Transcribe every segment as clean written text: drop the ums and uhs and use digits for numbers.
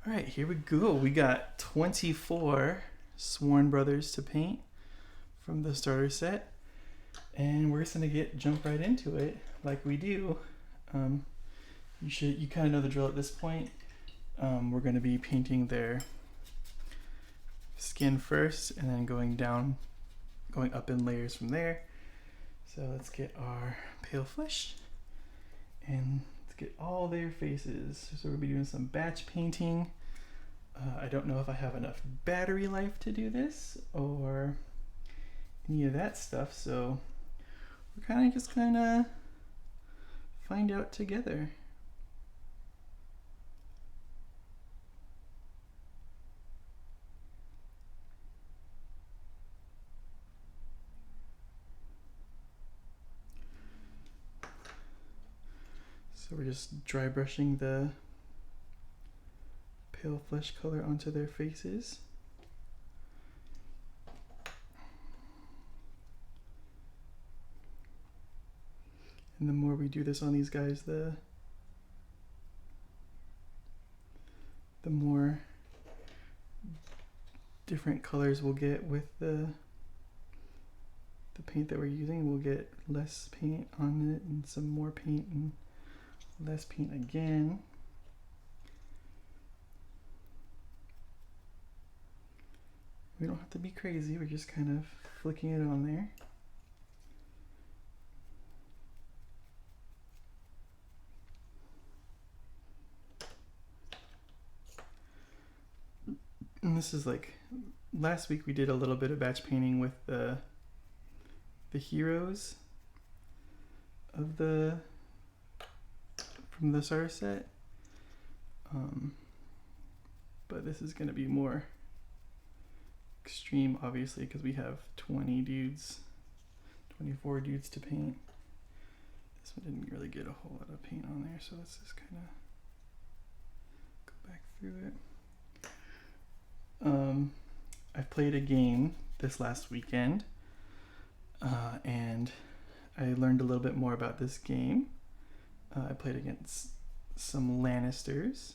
All right, here we go. We got 24 Sworn Brothers to paint from the starter set, and we're just gonna jump right into it like we do. Um, you kind of know the drill at this point. We're gonna be painting their skin first, and then going up in layers from there. So let's get our pale flesh, and let's get all their faces. So we'll be doing some batch painting. I don't know if I have enough battery life to do this or any of that stuff, so we're kind of just gonna find out together. So we're just dry brushing the pale flesh color onto their faces. And the more we do this on these guys, the more different colors we'll get with the paint that we're using. We'll get less paint on it and some more paint and less paint again. We don't have to be crazy, we're just kind of flicking it on there. And this is like, last week we did a little bit of batch painting with the heroes of from the starter set. But this is gonna be more extreme, obviously, because we have 24 dudes to paint. This one didn't really get a whole lot of paint on there, so let's just kind of go back through it. I've played a game this last weekend, and I learned a little bit more about this game. I played against some Lannisters.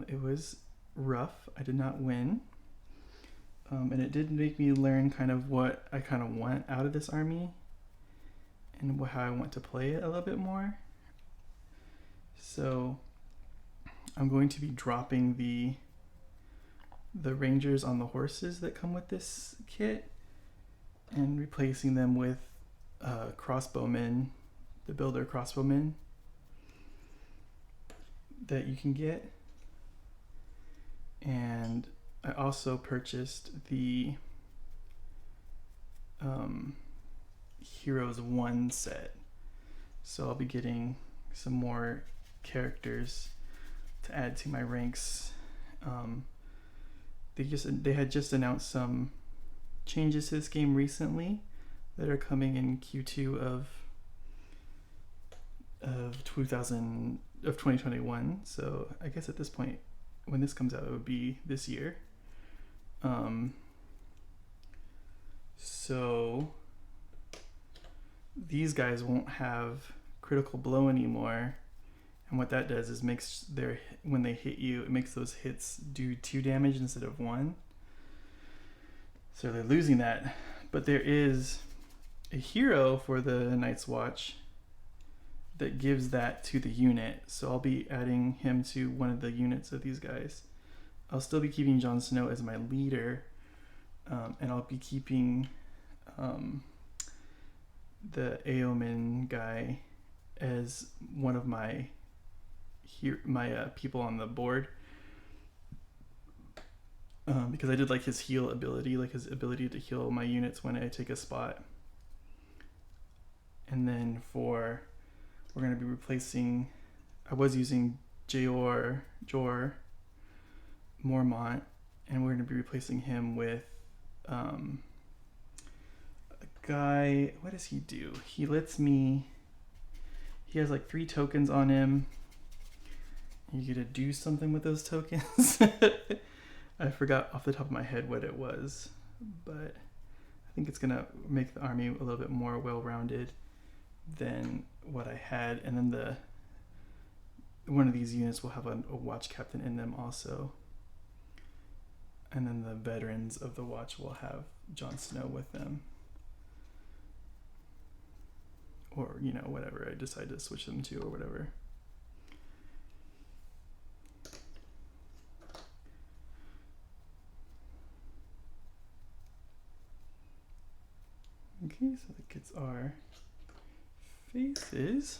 It was rough. I did not win. And it did make me learn kind of what I kind of want out of this army and how I want to play it a little bit more. So I'm going to be dropping the rangers on the horses that come with this kit and replacing them with crossbowmen, the builder crossbowmen that you can get. And I also purchased the Heroes 1 set, so I'll be getting some more characters to add to my ranks. They had just announced some changes to this game recently that are coming in Q2 of 2021. So I guess at this point, when this comes out, it would be this year. So these guys won't have critical blow anymore, and what that does is when they hit you, it makes those hits do 2 damage instead of 1. So they're losing that, but there is a hero for the Night's Watch that gives that to the unit, so I'll be adding him to one of the units of these guys. I'll still be keeping Jon Snow as my leader, and I'll be keeping the Eomer guy as one of my people on the board, because I did like his heal ability, like his ability to heal my units when I take a spot. And then we're going to be replacing, I was using Jor Mormont, and we're going to be replacing him with a guy. What does he do? He has like 3 tokens on him. You get to do something with those tokens. I forgot off the top of my head what it was, but I think it's going to make the army a little bit more well-rounded than what I had. And then one of these units will have a watch captain in them also. And then the veterans of the watch will have Jon Snow with them. Or, you know, whatever I decide to switch them to or whatever. Okay, so that gets our faces.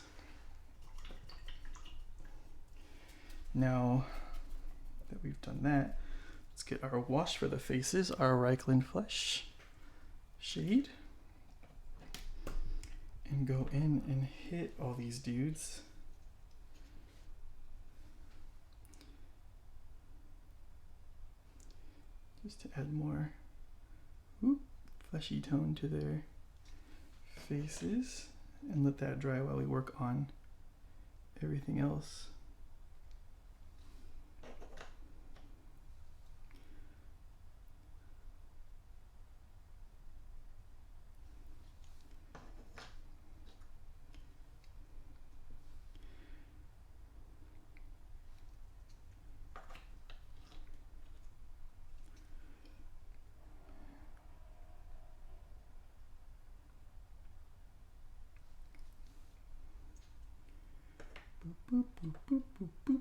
Now that we've done that, let's get our wash for the faces, our Reikland Flesh shade. And go in and hit all these dudes. Just to add more fleshy tone to their faces, and let that dry while we work on everything else. Boop, boop, boop, boop, boop.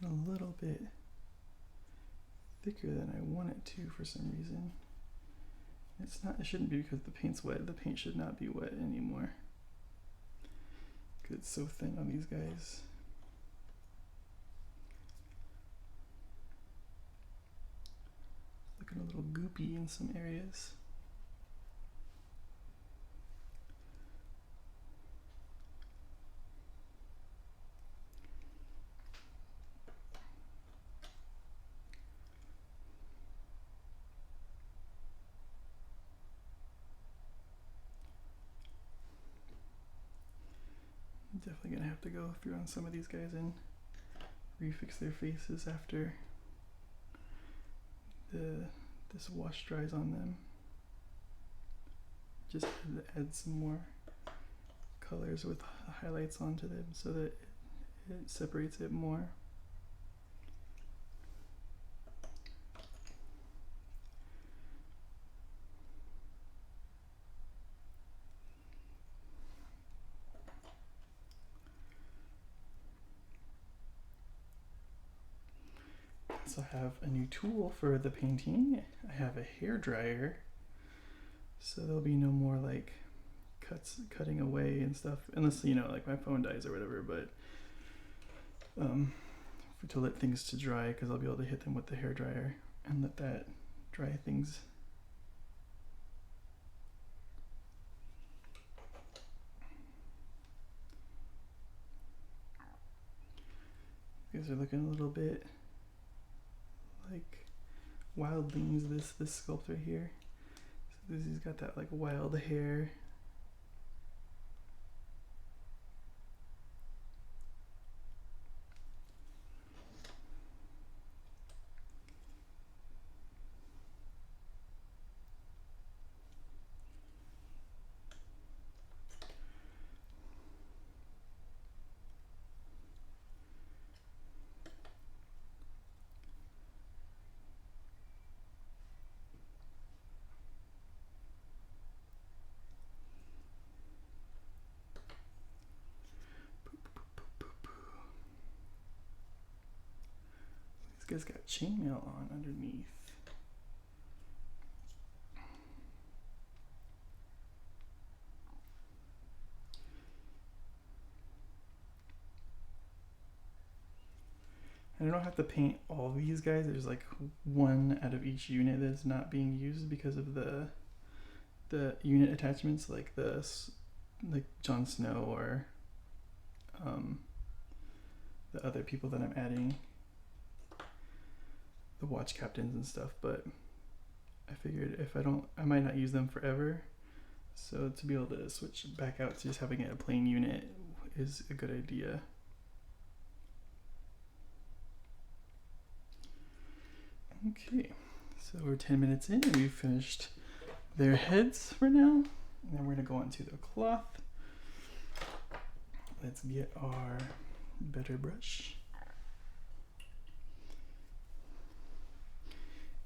Looking a little bit thicker than I want it to for some reason. It's not, it shouldn't be because the paint's wet. The paint should not be wet anymore. Because it's so thin on these guys. Looking a little goopy in some areas. Definitely gonna have to go through on some of these guys and refix their faces after this wash dries on them. Just add some more colors with highlights onto them so that it separates it more. So I have a new tool for the painting. I have a hair dryer, so there'll be no more like cutting away and stuff, unless, you know, like my phone dies or whatever, but to let things to dry, because I'll be able to hit them with the hair dryer and let that dry things. These are looking a little bit like wildlings, this sculptor here. So he's got that like wild hair. This guy's got chainmail on underneath. I don't have to paint all these guys. There's like one out of each unit that's not being used because of the unit attachments, like Jon Snow or the other people that I'm adding, the watch captains and stuff. But I figured if I might not use them forever, so to be able to switch back out to just having a plain unit is a good idea. Okay, so we're 10 minutes in and we've finished their heads for now. And then we're gonna go on to the cloth. Let's get our better brush.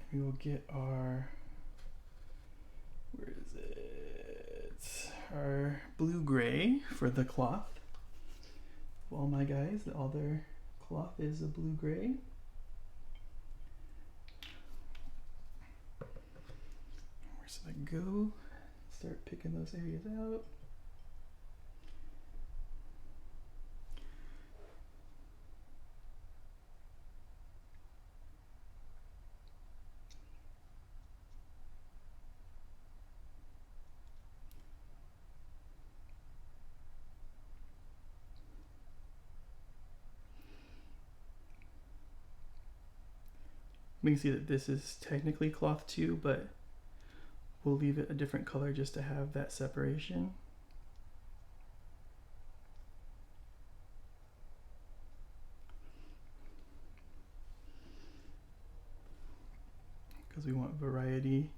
And we will get our, where is it? Our blue-gray for the cloth. All my guys, all their cloth is a blue-gray. Where's that go? Start picking those areas out. We can see that this is technically cloth too, but we'll leave it a different color just to have that separation. Because we want variety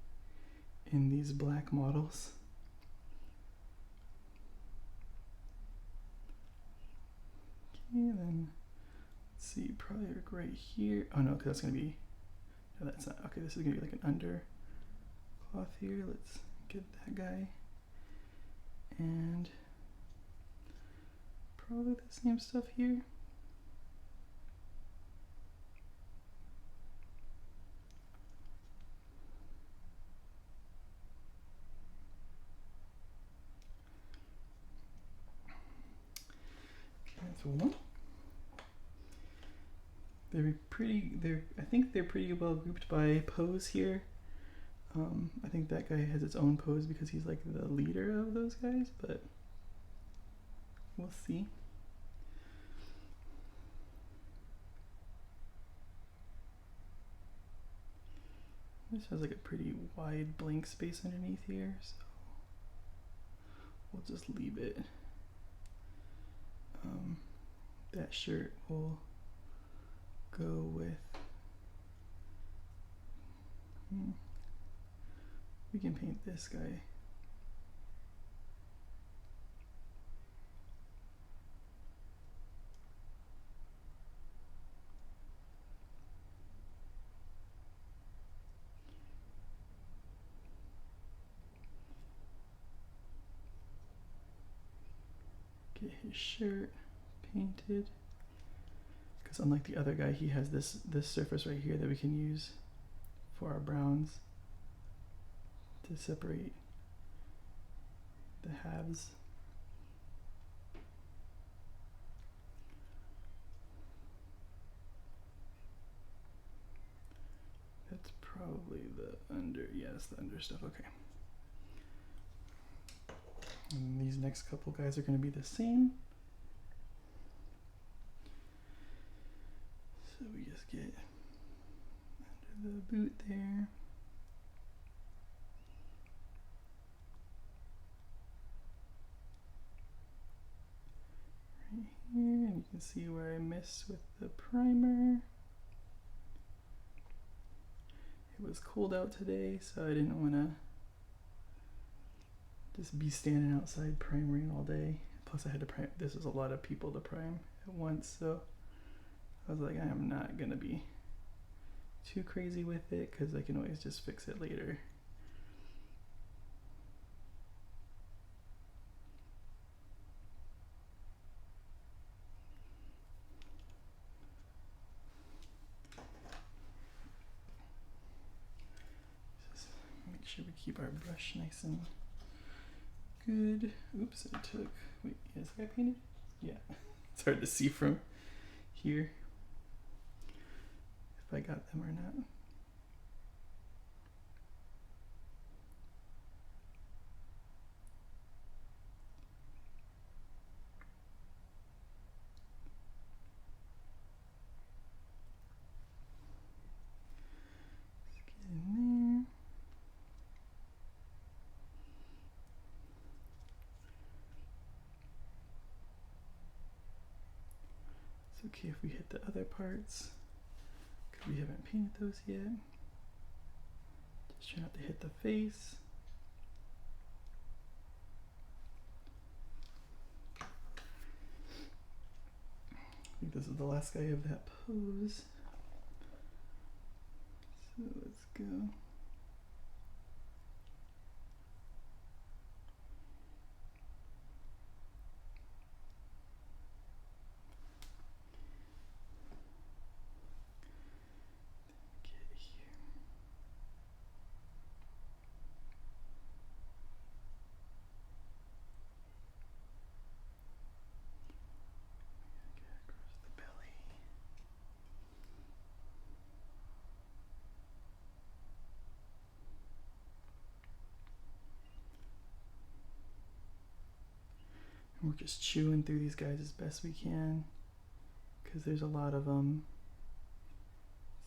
in these black models. Okay, then let's see, probably like right here. Oh no, because that's gonna be, no, that's not. Okay, this is gonna be like an under cloth here. Let's get that guy. And probably the same stuff here. That's one. I think they're pretty well grouped by pose here. I think that guy has its own pose because he's like the leader of those guys, but we'll see. This has like a pretty wide blank space underneath here, so we'll just leave it. That shirt will go with, we can paint this guy. Get his shirt painted. Because unlike the other guy, he has this surface right here that we can use for our browns to separate the halves. That's probably the under, yes, the under stuff, okay. And these next couple guys are going to be the same. So we just get under the boot there. Right here, and you can see where I miss with the primer. It was cold out today, so I didn't want to just be standing outside primering all day. Plus I had to prime, this is a lot of people to prime at once, so I was like, I'm not gonna be too crazy with it because I can always just fix it later. Just make sure we keep our brush nice and good. Oops, it took, wait, is that guy painted? Yeah, it's hard to see from here if I got them or not. Let's get in there. It's okay if we hit the other parts because We haven't painted those yet. Just try not to hit the face. I think this is the last guy of that pose. So let's go. We're just chewing through these guys as best we can because there's a lot of them,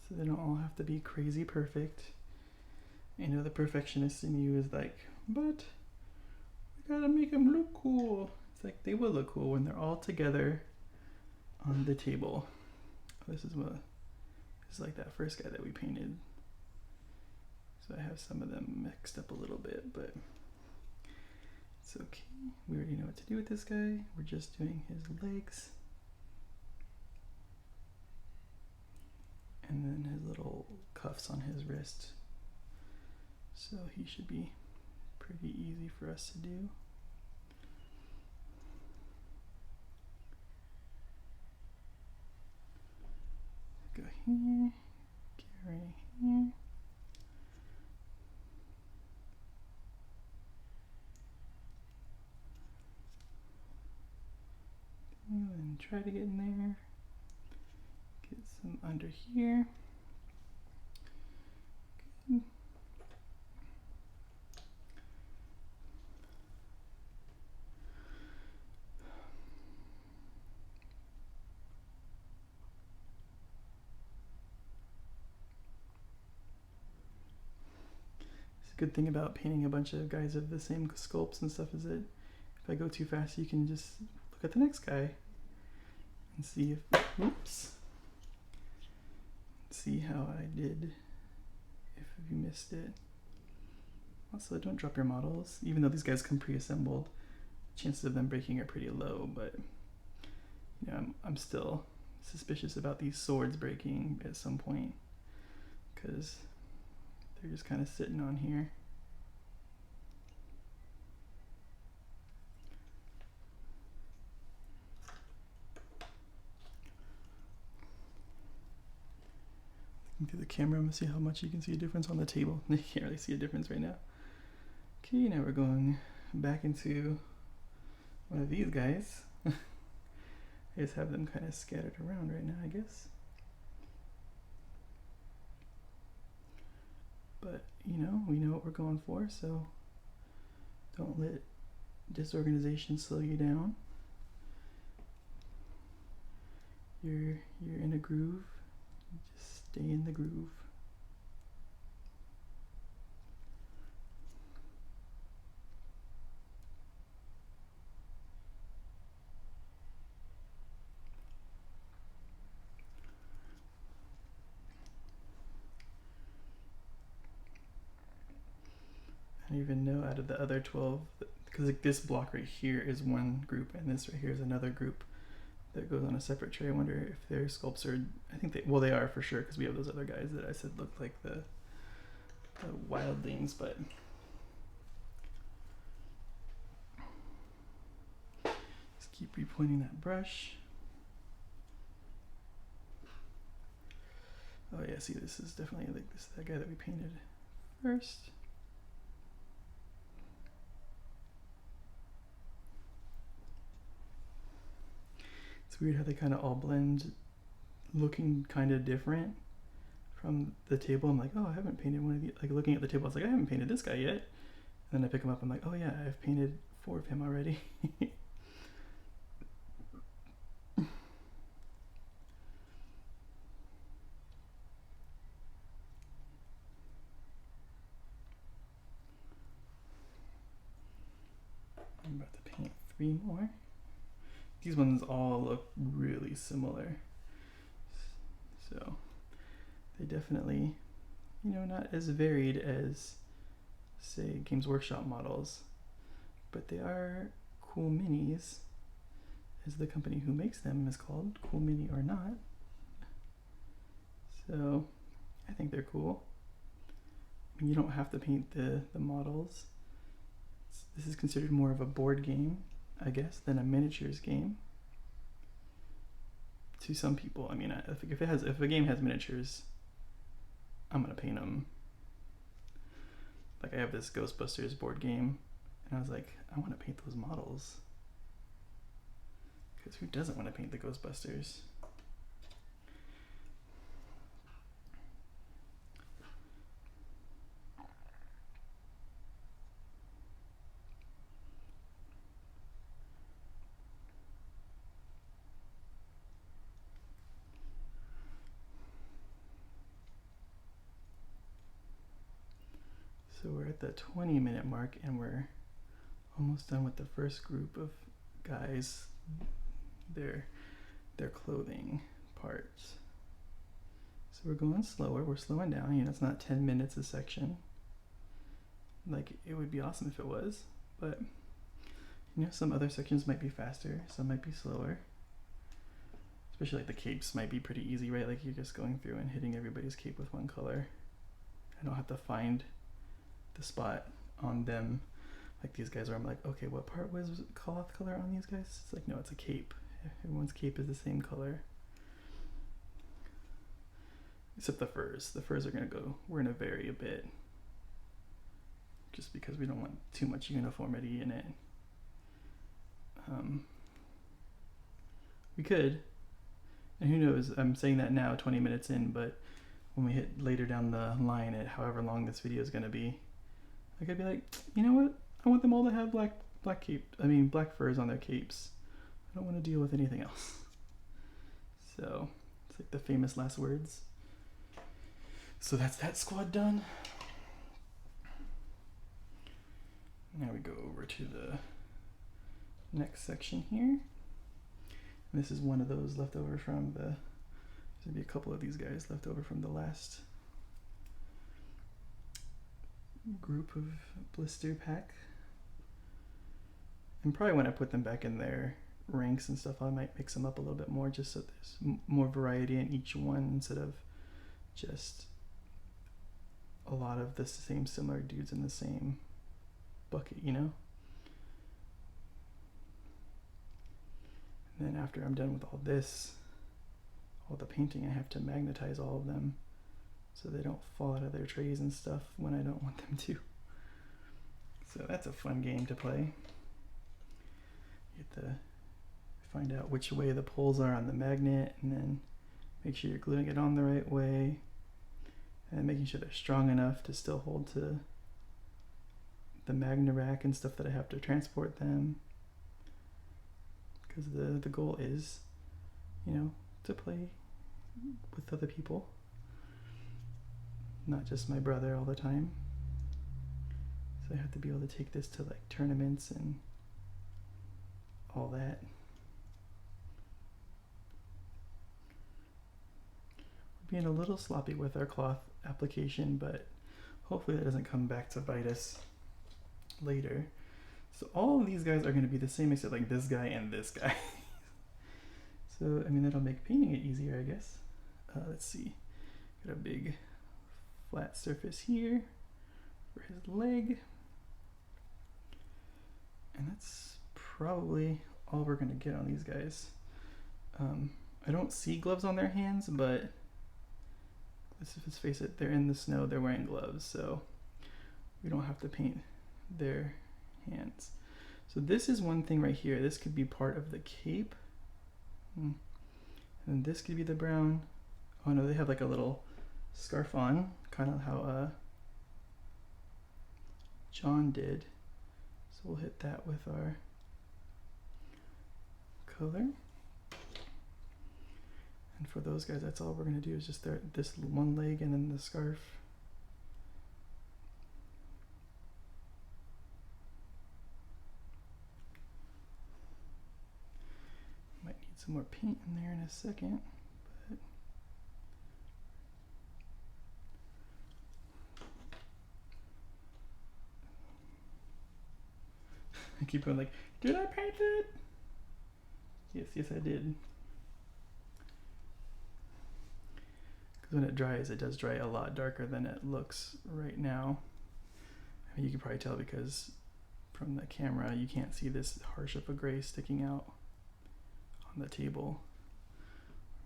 so they don't all have to be crazy perfect. You know, the perfectionist in you is like, but we gotta make them look cool. It's like, they will look cool when they're all together on the table. This is like that first guy that we painted. So I have some of them mixed up a little bit, but it's okay. We already know what to do with this guy. We're just doing his legs. And then his little cuffs on his wrist. So he should be pretty easy for us to do. Go here, get right here. And try to get in there. Get some under here. Good. It's a good thing about painting a bunch of guys of the same sculpts and stuff is that if I go too fast, you can just look at the next guy and see if, oops, see how I did if you missed it. Also, don't drop your models. Even though these guys come pre-assembled, chances of them breaking are pretty low, but you know, I'm still suspicious about these swords breaking at some point because they're just kind of sitting on here. Through the camera, I'm gonna see how much you can see a difference on the table. You can't really see a difference right now. Okay, now we're going back into one of these guys. I just have them kind of scattered around right now, I guess. But, you know, we know what we're going for, so don't let disorganization slow you down. You're in a groove. Just stay in the groove. I don't even know out of the other 12, because like this block right here is one group and this right here is another group that goes on a separate tray. I wonder if their sculpts are, I think they, well they are for sure, because we have those other guys that I said looked like the wildlings, but just keep repointing that brush. Oh yeah, see, this is definitely like this, that guy that we painted first. It's weird how they kind of all blend, looking kind of different from the table. I'm like, oh, I haven't painted one of these. Like looking at the table, I was like, I haven't painted this guy yet. And then I pick him up, I'm like, oh yeah, I've painted 4 of him already. I'm about to paint 3 more. These ones all look really similar. So They definitely, you know, not as varied as, say, Games Workshop models, but they are Cool Minis, as the company who makes them is called, Cool Mini or not. So I think they're cool. I mean, you don't have to paint the models. This is considered more of a board game, I guess, than a miniatures game. To some people, I mean, if a game has miniatures, I'm gonna paint them. Like I have this Ghostbusters board game, and I was like, I want to paint those models. Because who doesn't want to paint the Ghostbusters? So we're at the 20-minute mark, and we're almost done with the first group of guys, their clothing parts. So we're going slower, we're slowing down, you know, it's not 10 minutes a section. Like, it would be awesome if it was, but, you know, some other sections might be faster, some might be slower. Especially like the capes might be pretty easy, right? Like you're just going through and hitting everybody's cape with one color. I don't have to find the spot on them like these guys where I'm like, okay, what part was cloth color on these guys? It's like, no, it's a cape. Everyone's cape is the same color. Except the furs. The furs are we're gonna vary a bit. Just because we don't want too much uniformity in it. We could, and who knows, I'm saying that now 20 minutes in, but when we hit later down the line at however long this video is gonna be, I could be like, you know what? I want them all to have black furs on their capes. I don't want to deal with anything else. So it's like the famous last words. So that's that squad done. Now we go over to the next section here. And this is one of those left over from there's gonna be a couple of these guys left over from the last group of blister pack. And probably when I put them back in their ranks and stuff, I might mix them up a little bit more just so there's more variety in each one instead of just a lot of the same similar dudes in the same bucket, you know? And then after I'm done with all this, all the painting, I have to magnetize all of them so they don't fall out of their trays and stuff when I don't want them to. So that's a fun game to play. You have to find out which way the poles are on the magnet and then make sure you're gluing it on the right way and making sure they're strong enough to still hold to the magnet rack and stuff that I have to transport them. Because the goal is, you know, to play with other people, not just my brother all the time. So I have to be able to take this to like tournaments and all that. We're being a little sloppy with our cloth application, but hopefully that doesn't come back to bite us later. So all of these guys are going to be the same except like this guy and this guy. So, I mean, that'll make painting it easier, I guess. Let's see. Got a big flat surface here for his leg. And that's probably all we're going to get on these guys. I don't see gloves on their hands, but let's face it, they're in the snow, they're wearing gloves, so we don't have to paint their hands. So this is one thing right here. This could be part of the cape. And this could be the brown. Oh no, they have like a little scarf on, kind of how John did. So we'll hit that with our color. And for those guys, that's all we're gonna do is just this one leg and then the scarf. Might need some more paint in there in a second, but I keep going like, did I paint it? Yes, I did. Because when it dries, it does dry a lot darker than it looks right now. I mean, you can probably tell because from the camera, you can't see this harsh of a gray sticking out on the table.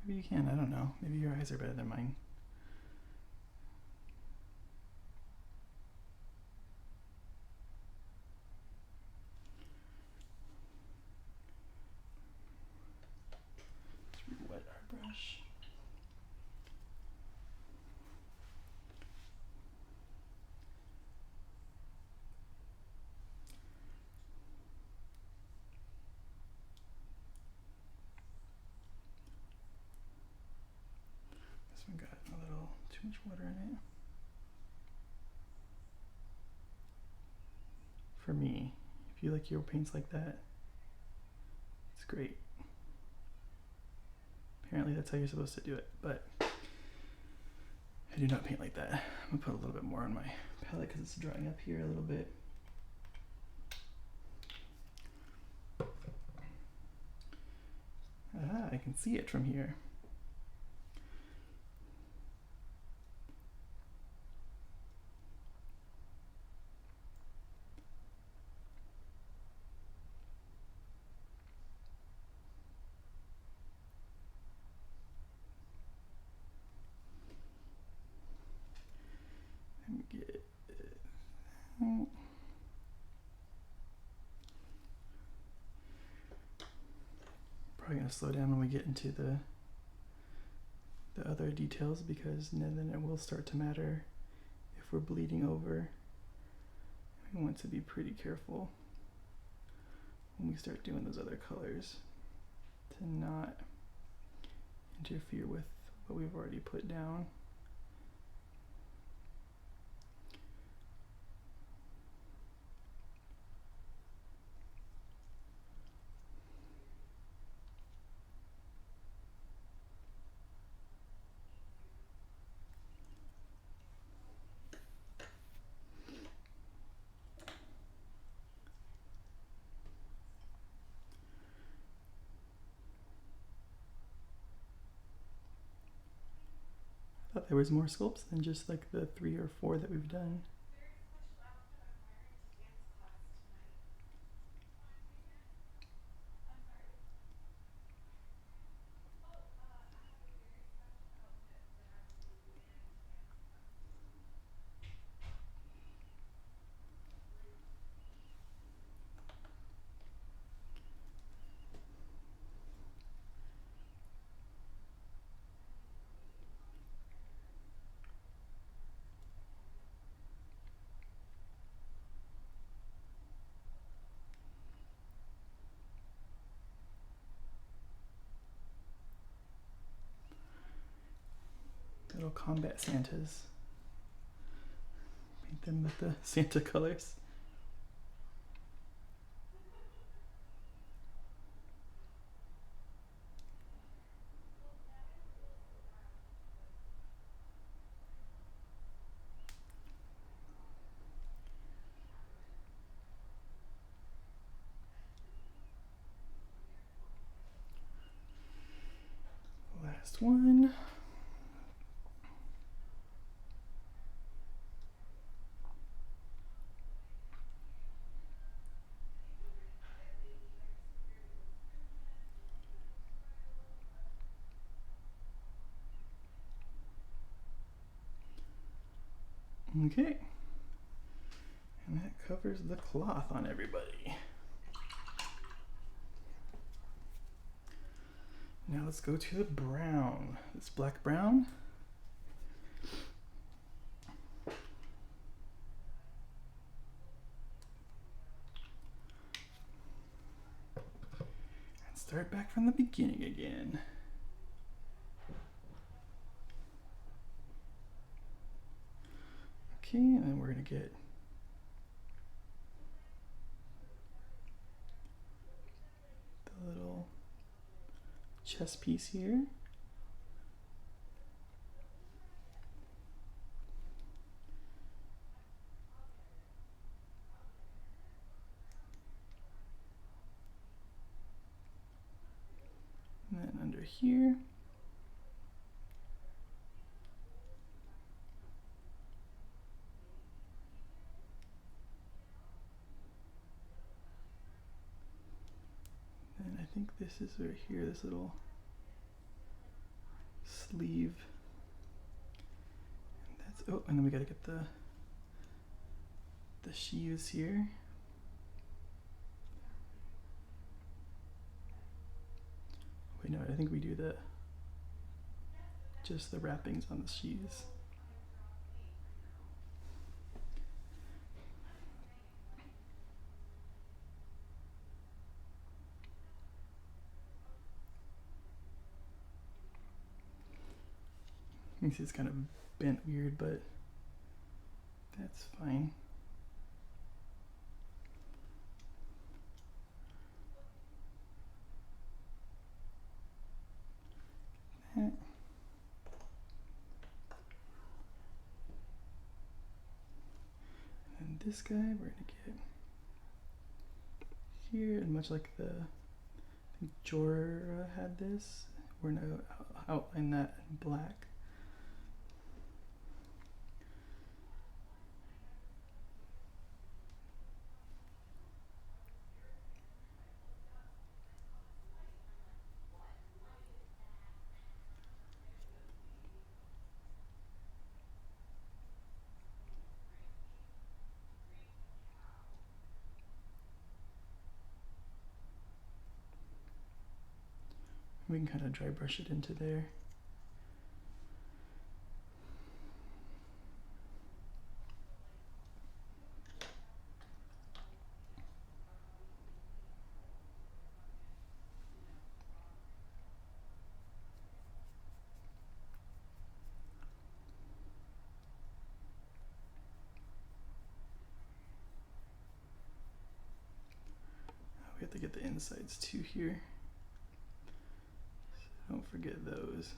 Maybe you can, I don't know. Maybe your eyes are better than mine. Let's re-wet our brush. This one got a little too much water in it. For me, if you like your paints like that, it's great. Apparently that's how you're supposed to do it, but I do not paint like that. I'm gonna put a little bit more on my palette because it's drying up here a little bit. Ah, I can see it from here. Let me get probably gonna slow down when we get into the other details because then it will start to matter if we're bleeding over. We want to be pretty careful when we start doing those other colors to not interfere with what we've already put down. I thought there was more sculpts than just like the 3 or 4 that we've done. Little combat Santas. Paint them with the Santa colors. Last one. Okay. And that covers the cloth on everybody. Now let's go to the brown. This black brown. And start back from the beginning again. Okay, and then we're gonna get the little chest piece here. here. And I think this is right here, this little sleeve. And that's, oh, and then we gotta get the sheaths here. Wait, no, I think we do just the wrappings on the sheaths. You can see it's kind of bent weird, but that's fine. And this guy we're gonna get here, and much like I think Jorah had this, we're gonna outline that in black. We can kind of dry brush it into there. We have to get the insides too here. So don't forget those.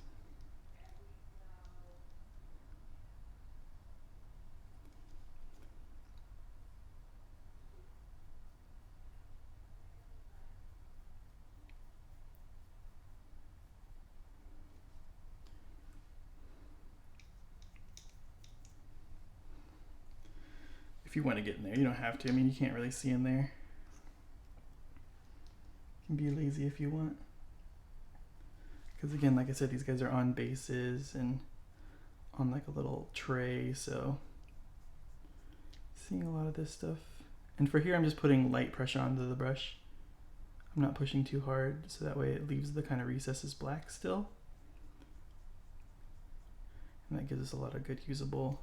If you want to get in there, you don't have to. I mean, you can't really see in there. You can be lazy if you want. Because again, like I said, these guys are on bases and on like a little tray, so seeing a lot of this stuff. And for here, I'm just putting light pressure onto the brush. I'm not pushing too hard, so that way it leaves the kind of recesses black still. And that gives us a lot of good usable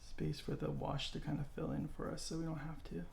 space for the wash to kind of fill in for us, so we don't have to.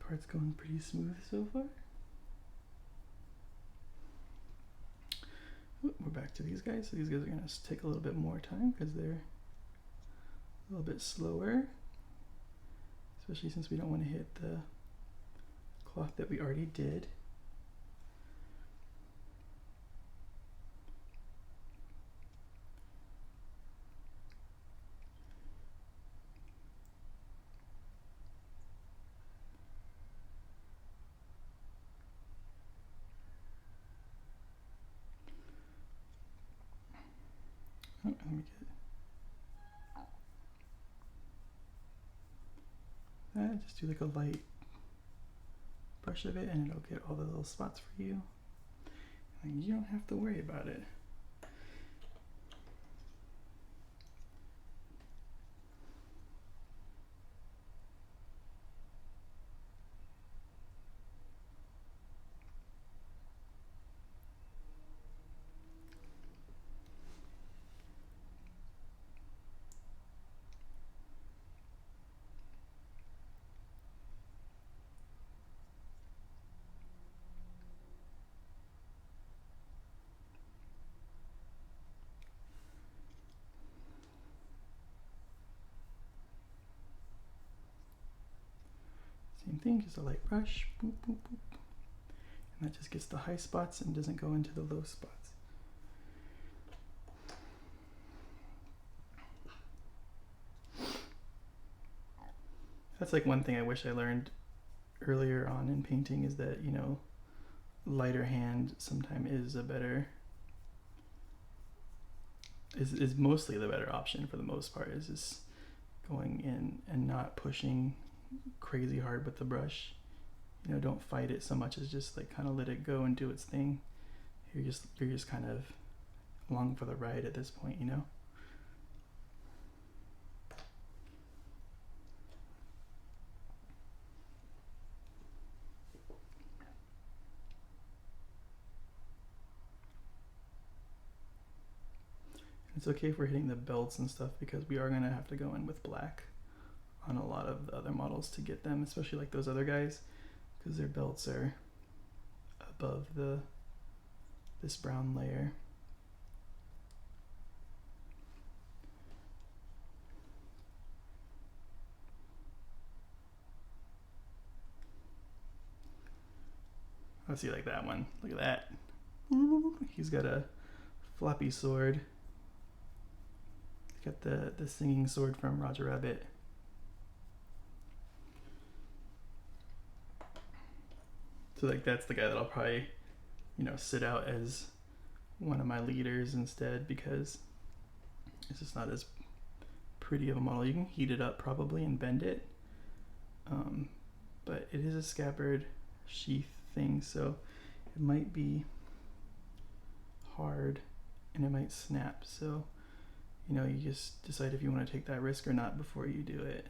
Part's going pretty smooth so far. Ooh, we're back to these guys. So these guys are going to take a little bit more time because they're a little bit slower, especially since we don't want to hit the cloth that we already did. Oh, let me get that. Just do like a light brush of it and it'll get all the little spots for you. And you don't have to worry about it. Same thing, just a light brush, boop, boop, boop. And that just gets the high spots and doesn't go into the low spots. That's like one thing I wish I learned earlier on in painting, is that, you know, lighter hand sometimes is a better, is mostly the better option for the most part, is just going in and not pushing crazy hard with the brush. You know, don't fight it so much as just like kind of let it go and do its thing. You're just kind of along for the ride at this point, you know. It's okay if we're hitting the belts and stuff, because we are going to have to go in with black on a lot of the other models to get them, especially like those other guys, because their belts are above this brown layer. Let's see, like that one. Look at that. He's got a floppy sword. He's got the singing sword from Roger Rabbit. So like that's the guy that I'll probably, you know, sit out as one of my leaders instead, because it's just not as pretty of a model. You can heat it up probably and bend it, but it is a scabbard sheath thing, so it might be hard and it might snap. So, you know, you just decide if you want to take that risk or not before you do it.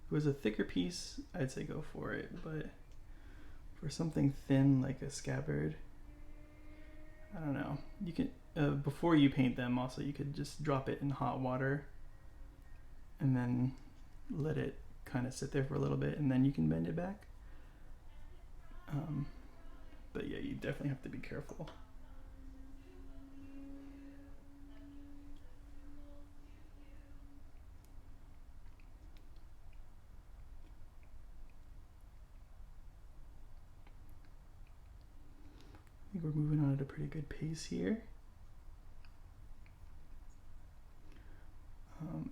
If it was a thicker piece, I'd say go for it, but for something thin like a scabbard, I don't know. You can, before you paint them also, you could just drop it in hot water and then let it kind of sit there for a little bit, and then you can bend it back. But yeah, you definitely have to be careful. I think we're moving on at a pretty good pace here.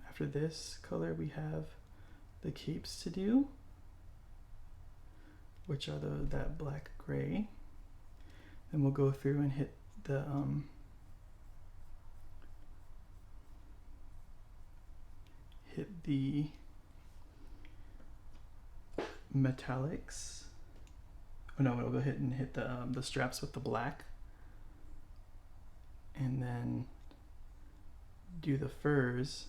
After this color, we have the capes to do, which are that black gray. Then we'll go through and hit the metallics. Oh no, we'll go ahead and hit the straps with the black, and then do the furs,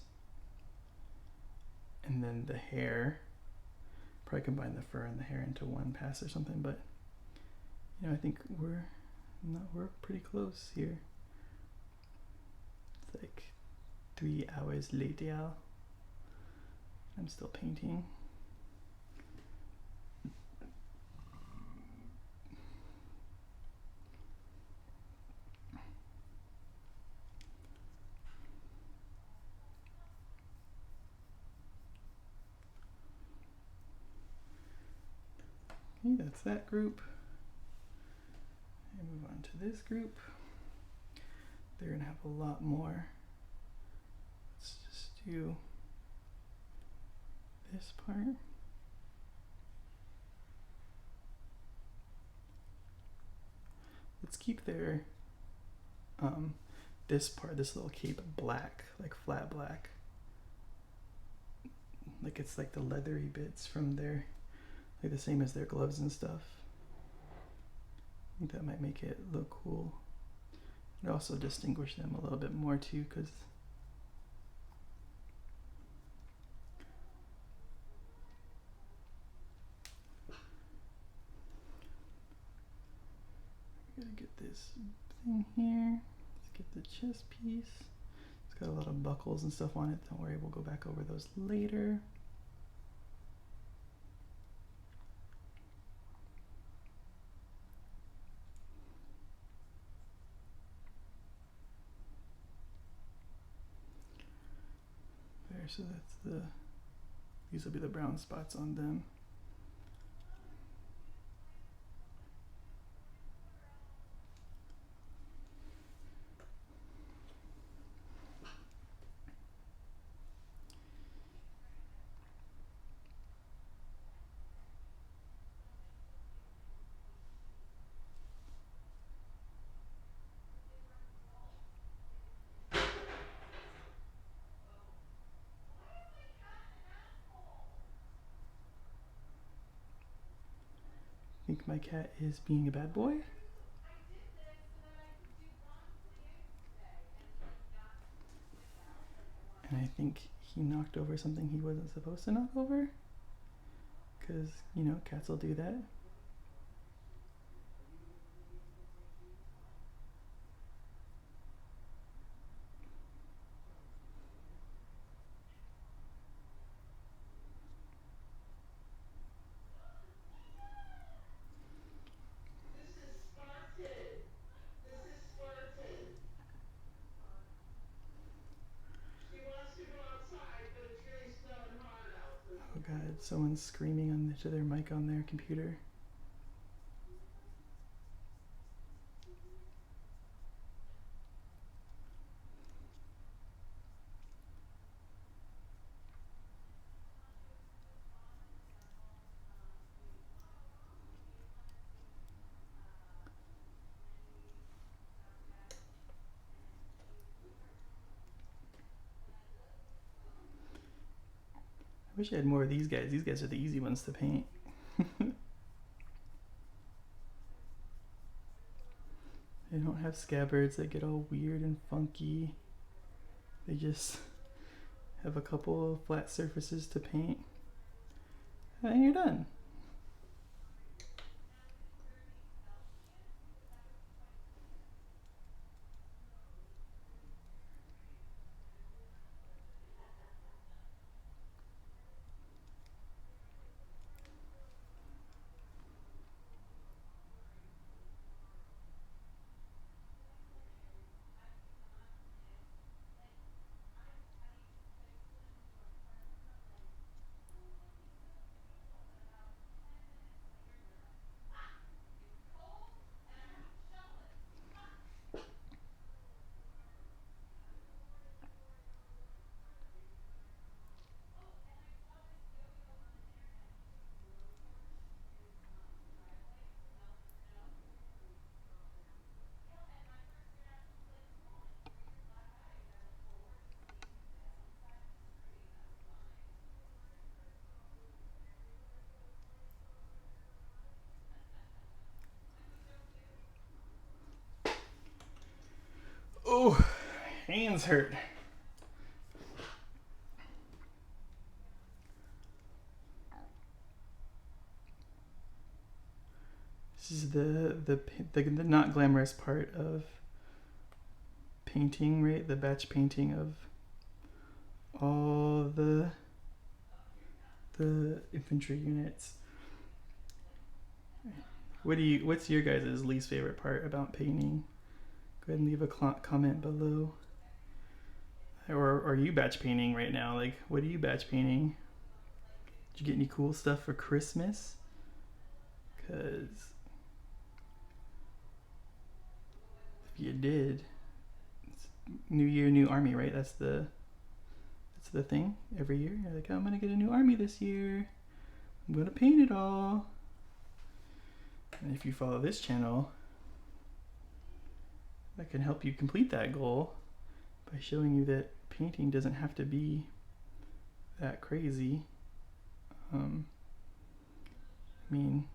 and then the hair. Probably combine the fur and the hair into one pass or something, but you know, I think we're pretty close here. It's like 3 hours later. I'm still painting. Okay, that's that group. And move on to this group. They're gonna have a lot more. Let's just do this part. Let's keep their this part, this little cape, black, like flat black. Like it's like the leathery bits from their, like the same as their gloves and stuff. I think that might make it look cool. It also distinguish them a little bit more too, because we gotta get this thing here. Let's get the chest piece. It's got a lot of buckles and stuff on it. Don't worry, we'll go back over those later. There, so that's these will be the brown spots on them. think my cat is being a bad boy. And I think he knocked over something he wasn't supposed to knock over. Because, you know, cats will do that. Oh god, someone's screaming to their mic on their computer. I wish I had more of these guys. These guys are the easy ones to paint. They don't have scabbards that get all weird and funky. They just have a couple of flat surfaces to paint. And you're done. Oh, hands hurt. This is the not glamorous part of painting, right? The batch painting of all the infantry units. What's your guys' least favorite part about painting? Go ahead and leave a comment below. Or are you batch painting right now? Like, what are you batch painting? Did you get any cool stuff for Christmas? Because if you did, it's New Year, new army, right? That's the thing every year. You're like, I'm gonna get a new army this year. I'm gonna paint it all. And if you follow this channel, I can help you complete that goal by showing you that painting doesn't have to be that crazy. I mean,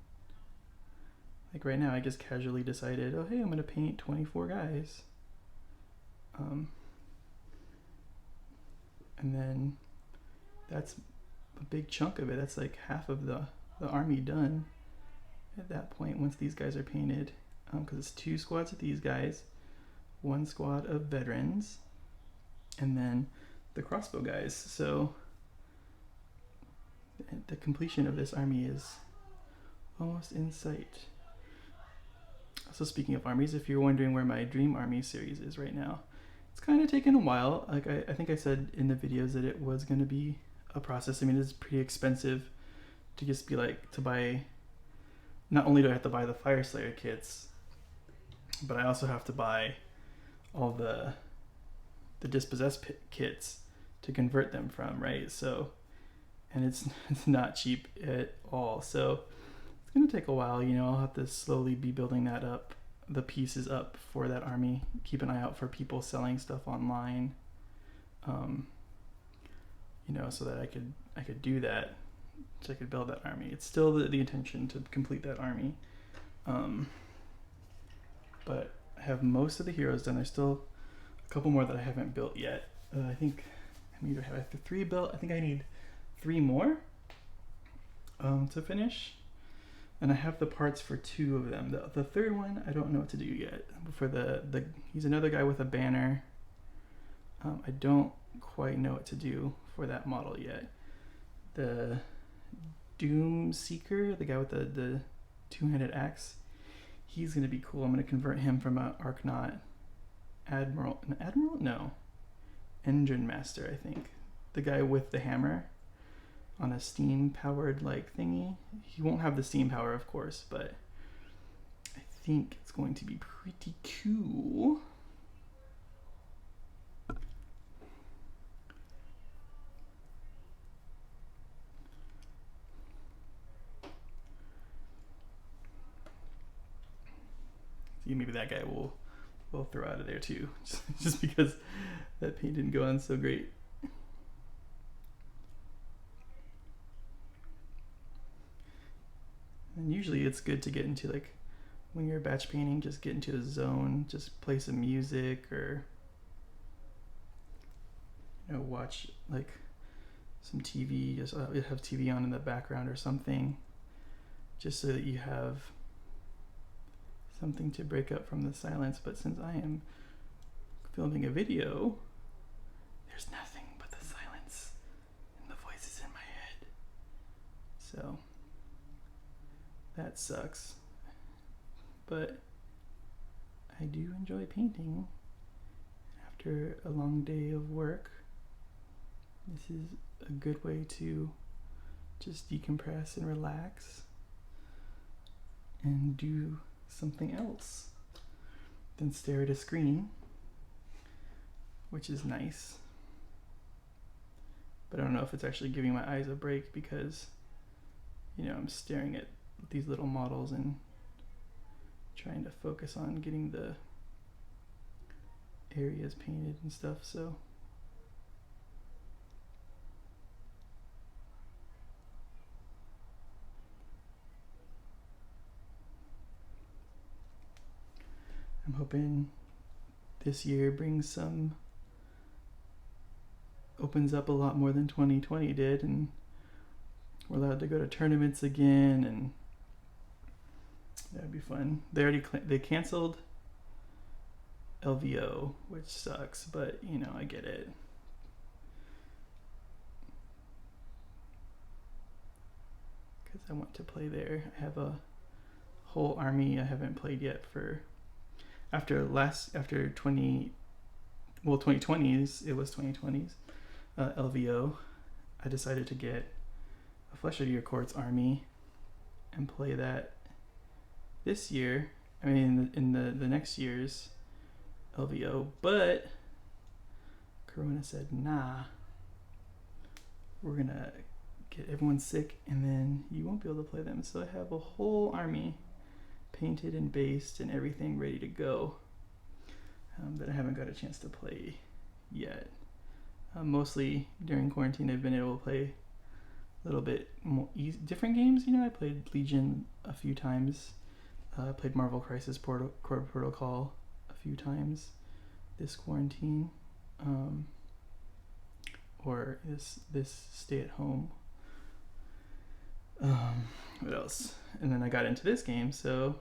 like right now I just casually decided, oh hey, I'm gonna paint 24 guys. And then that's a big chunk of it. That's like half of the army done at that point once these guys are painted. Because it's 2 squads of these guys, 1 squad of veterans, and then the crossbow guys. So the completion of this army is almost in sight. So speaking of armies, if you're wondering where my Dream Army series is right now, it's kind of taken a while. Like I think I said in the videos that it was going to be a process. I mean, it's pretty expensive to just be like, to buy, not only do I have to buy the Fire Slayer kits, but I also have to buy all the Dispossessed kits to convert them from, right? So, and it's not cheap at all. So it's going to take a while, you know. I'll have to slowly be building that up, the pieces up for that army. Keep an eye out for people selling stuff online, you know, so that I could do that. so I could build that army. It's still the intention to complete that army. But I have most of the heroes done. There's still a couple more that I haven't built yet. I think I either have 3 built. I think I need 3 more to finish. And I have the parts for 2 of them. The third one, I don't know what to do yet. For he's another guy with a banner. I don't quite know what to do for that model yet. The Doom Seeker, the guy with the 2-handed axe, he's gonna be cool. I'm gonna convert him from an Arknaut Admiral. An Admiral? No. Engine Master, I think. The guy with the hammer on a steam powered like thingy. He won't have the steam power, of course, but I think it's going to be pretty cool. See, maybe that guy we'll throw out of there too, just because that paint didn't go on so great. And usually it's good to get into, like, when you're batch painting, just get into a zone, just play some music, or watch like some TV, just have TV on in the background or something, just so that you have something to break up from the silence. But since I am filming a video, there's nothing but the silence and the voices in my head. So that sucks. But I do enjoy painting after a long day of work. This is a good way to just decompress and relax and do something else than stare at a screen, which is nice. But I don't know if it's actually giving my eyes a break, because I'm staring at these little models and trying to focus on getting the areas painted and stuff. So I'm hoping this year opens up a lot more than 2020 did, and we're allowed to go to tournaments again, and that'd be fun. They canceled LVO, which sucks, but I get it. Because I want to play there. I have a whole army I haven't played yet for after 2020s. It was 2020s LVO. I decided to get a Flesh of Your Court's army and play that this year. I mean, in the next year's LVO, but Corona said, nah, we're gonna get everyone sick and then you won't be able to play them. So I have a whole army painted and based and everything ready to go that I haven't got a chance to play yet. Mostly during quarantine, I've been able to play a little bit more different games. I played Legion a few times. Played Marvel Crisis Protocol a few times this quarantine, or this stay at home. What else? And then I got into this game, so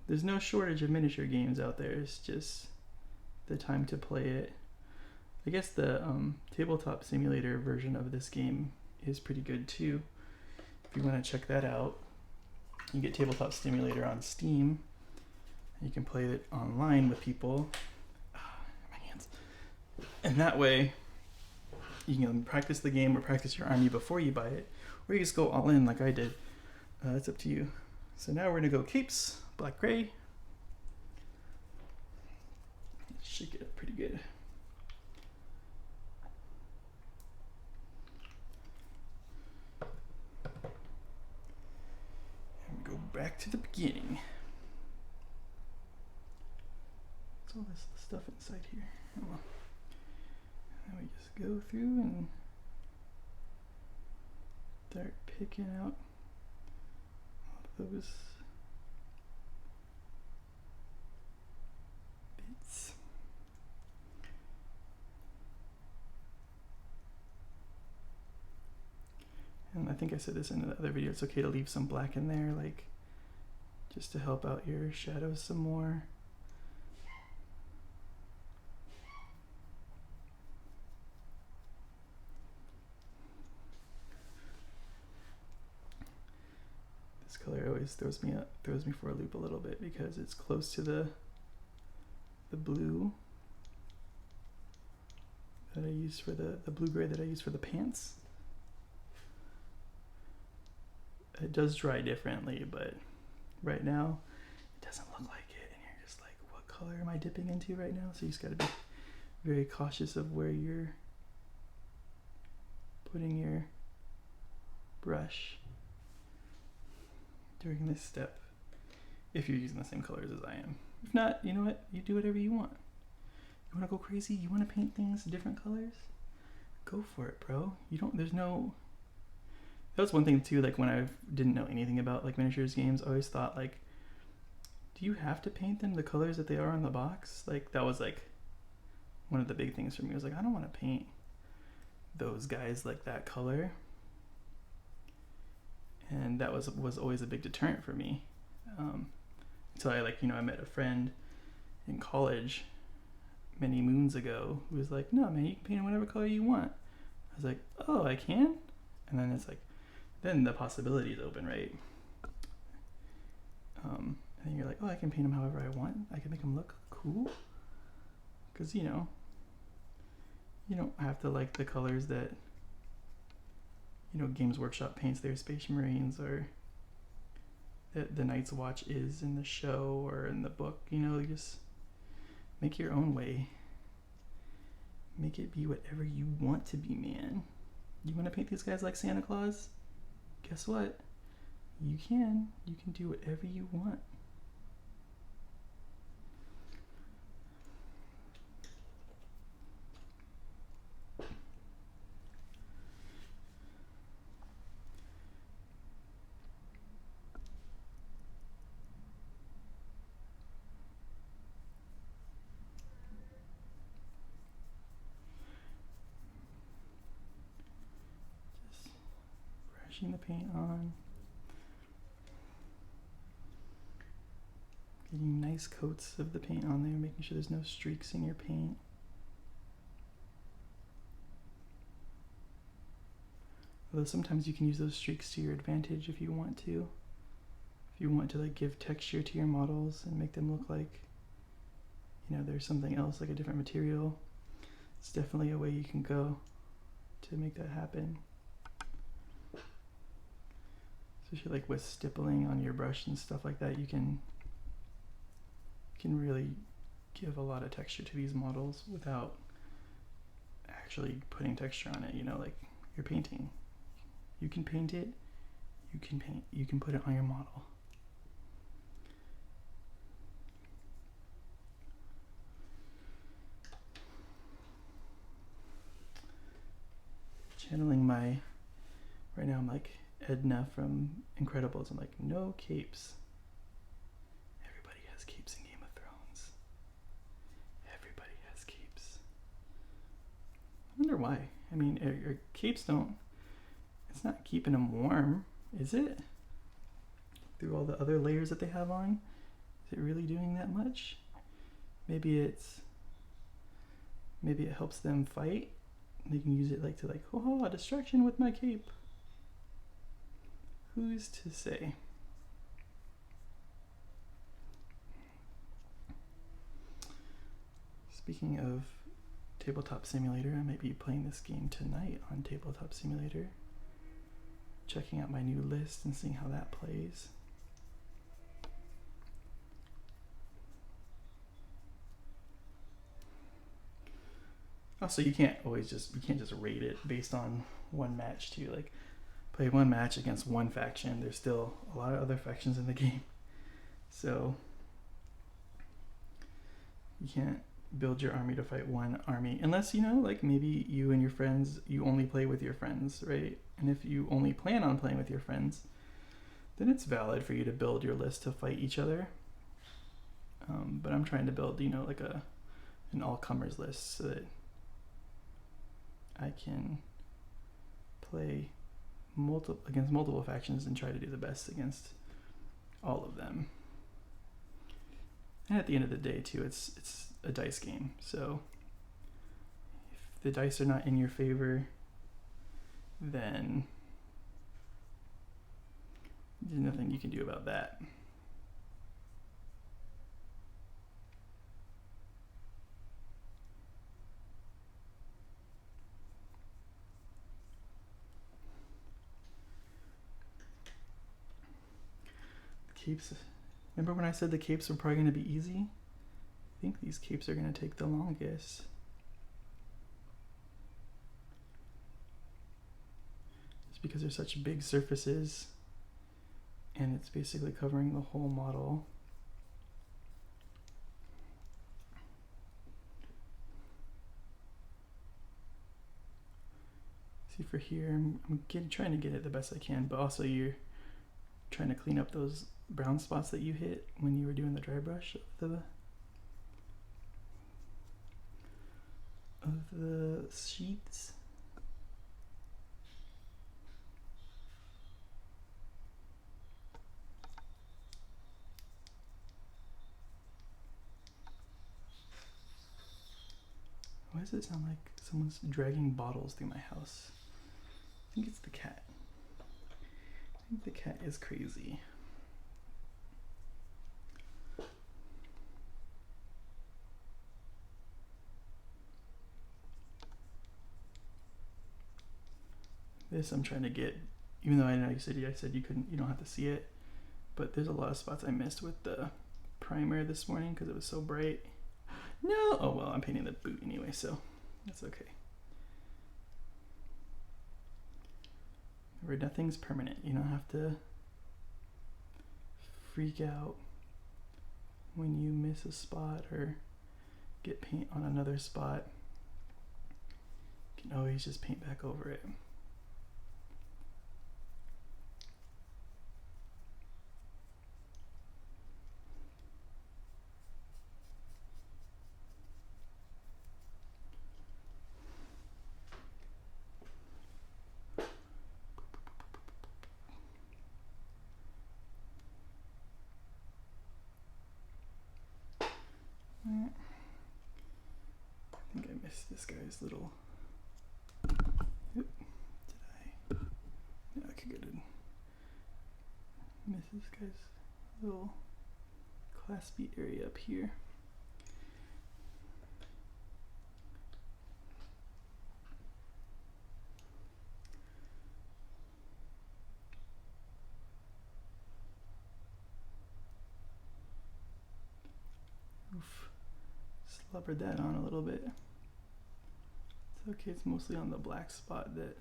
there's no shortage of miniature games out there. It's just the time to play it. I guess the tabletop simulator version of this game is pretty good too. If you want to check that out, you get Tabletop Simulator on Steam. You can play it online with people. My hands. And that way, you can practice the game or practice your army before you buy it, or you just go all in like I did. It's up to you. So now we're gonna go capes, black gray. Shake it up pretty good. And we go back to the beginning. What's all this stuff inside here? Oh, well. And then we just go through and start picking out all those bits. And I think I said this in the other video, it's okay to leave some black in there, like just to help out your shadows some more. This color always throws me for a loop a little bit because it's close to the blue that I use for the blue-gray that I use for the pants. It does dry differently, but right now it doesn't look like it, and you're just like, what color am I dipping into right now? So you just got to be very cautious of where you're putting your brush during this step, if you're using the same colors as I am. If not, you know what, you do whatever you want. You want to go crazy, you want to paint things different colors, go for it, bro. That was one thing too, like when I didn't know anything about like miniatures games, I always thought like, do you have to paint them the colors that they are on the box? Like that was like one of the big things for me. I was like, I don't want to paint those guys like that color. And that was always a big deterrent for me. Until I met a friend in college many moons ago who was like, no man, you can paint whatever color you want. I was like, oh, I can? And then it's like, then the possibilities open, right? And you're like, oh, I can paint them however I want. I can make them look cool. Because, you don't have to like the colors that, Games Workshop paints their Space Marines, or that the Night's Watch is in the show or in the book. You just make your own way. Make it be whatever you want to be, man. You want to paint these guys like Santa Claus? Guess what? You can do whatever you want. Just brushing the paint on. Getting nice coats of the paint on there, making sure there's no streaks in your paint. Although sometimes you can use those streaks to your advantage if you want to. If you want to like give texture to your models and make them look like, there's something else, like a different material. It's definitely a way you can go to make that happen. Especially like with stippling on your brush and stuff like that, you can really give a lot of texture to these models without actually putting texture on it, like you're painting. You can paint it, you can put it on your model. Channeling right now I'm like Edna from Incredibles. I'm like, no capes. Everybody has capes in Game of Thrones. Everybody has capes. I wonder why. I mean, capes it's not keeping them warm, is it? Through all the other layers that they have on? Is it really doing that much? Maybe it helps them fight. They can use it a distraction with my cape. Who's to say? Speaking of Tabletop Simulator, I might be playing this game tonight on Tabletop Simulator. Checking out my new list and seeing how that plays. Also, you can't just rate it based on one match too. Like, play one match against one faction. There's still a lot of other factions in the game, so you can't build your army to fight one army, unless, you know, like maybe you and your friends, you only play with your friends, right? And if you only plan on playing with your friends, then it's valid for you to build your list to fight each other. But I'm trying to build, you know, like an all-comers list so that I can play against multiple factions and try to do the best against all of them. And at the end of the day, too, it's a dice game. So if the dice are not in your favor, then there's nothing you can do about that. Capes. Remember when I said the capes were probably going to be easy? I think these capes are going to take the longest. It's because they're such big surfaces and it's basically covering the whole model. See, for here, I'm trying to get it the best I can, but also you're trying to clean up those brown spots that you hit when you were doing the dry brush of the sheets. Why does it sound like someone's dragging bottles through my house? I think it's the cat. I think the cat is crazy. This I'm trying to get, even though I know I said you don't have to see it, but there's a lot of spots I missed with the primer this morning because it was so bright. No, oh well, I'm painting the boot anyway, so that's okay. Remember, nothing's permanent. You don't have to freak out when you miss a spot or get paint on another spot. You can always just paint back over it. I think I missed this guy's little. Did I? Yeah, I could get it. Miss this guy's little class B area up here. Oof. Slobbered that on a little bit. It's okay, it's mostly on the black spot that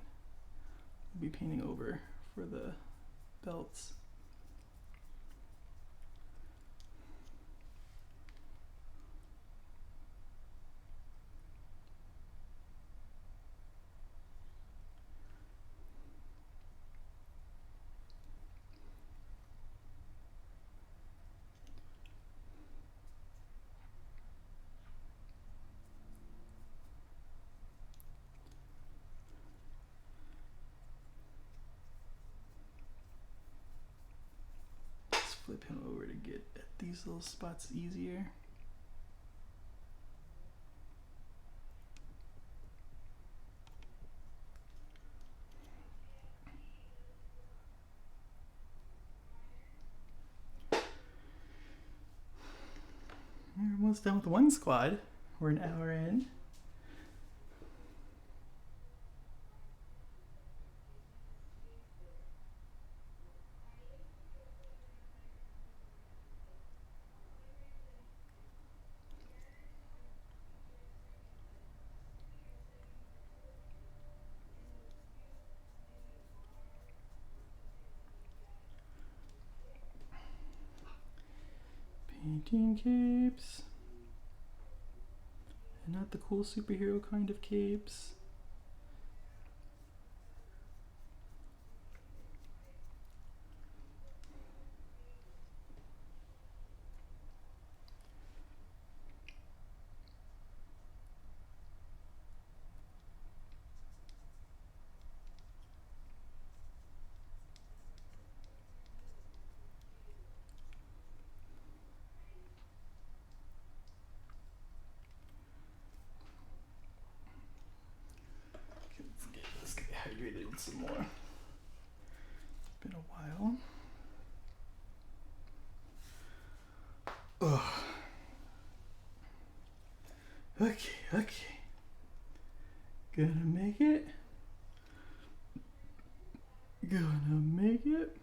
we'll be painting over for the belts. Flip him over to get at these little spots easier. We're almost done with one squad. We're an hour in. Painting capes. and not the cool superhero kind of capes. Let's get hydrated some more. It's been a while. Ugh. Okay. Gonna make it. Gonna make it.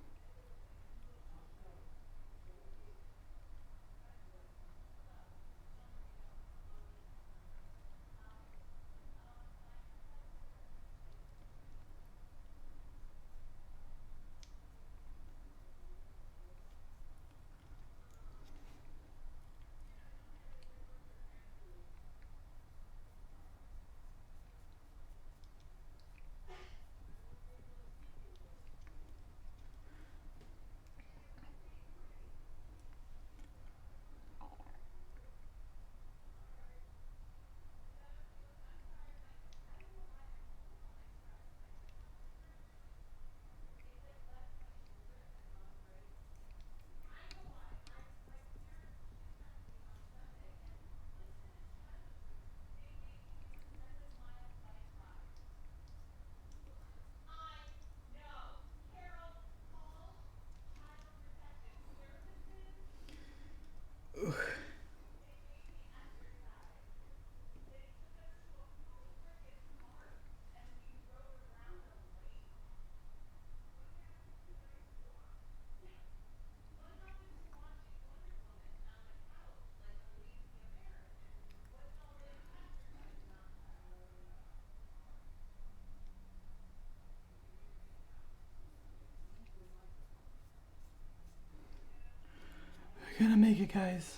We're gonna make it, guys.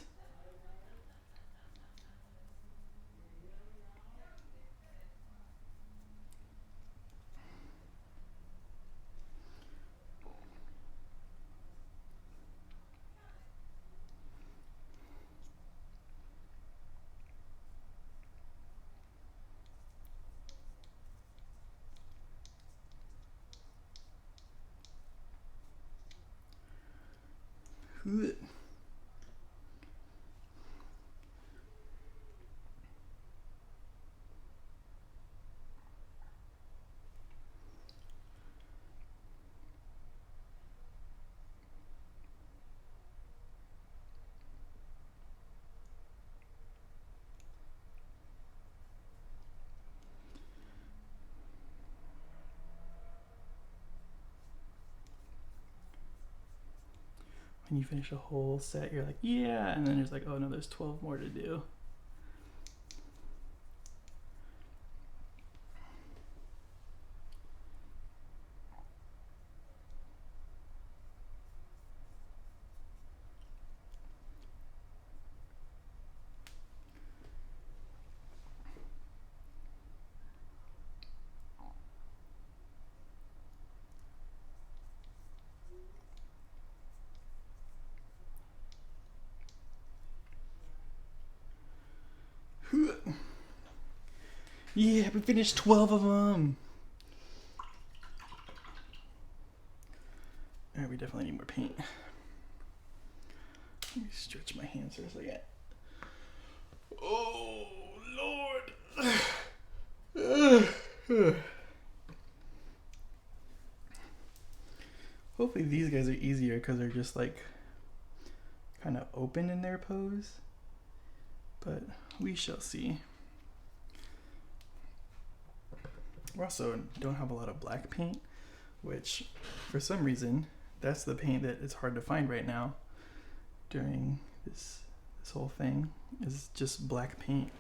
When you finish a whole set, you're like, yeah, and then there's like, oh no, there's 12 more to do. Yeah, we finished 12 of them. Alright, we definitely need more paint. Let me stretch my hands for a second. Oh, Lord. Hopefully these guys are easier because they're just like kind of open in their pose. But we shall see. We also don't have a lot of black paint, which for some reason, that's the paint that is hard to find right now during this whole thing, is just black paint.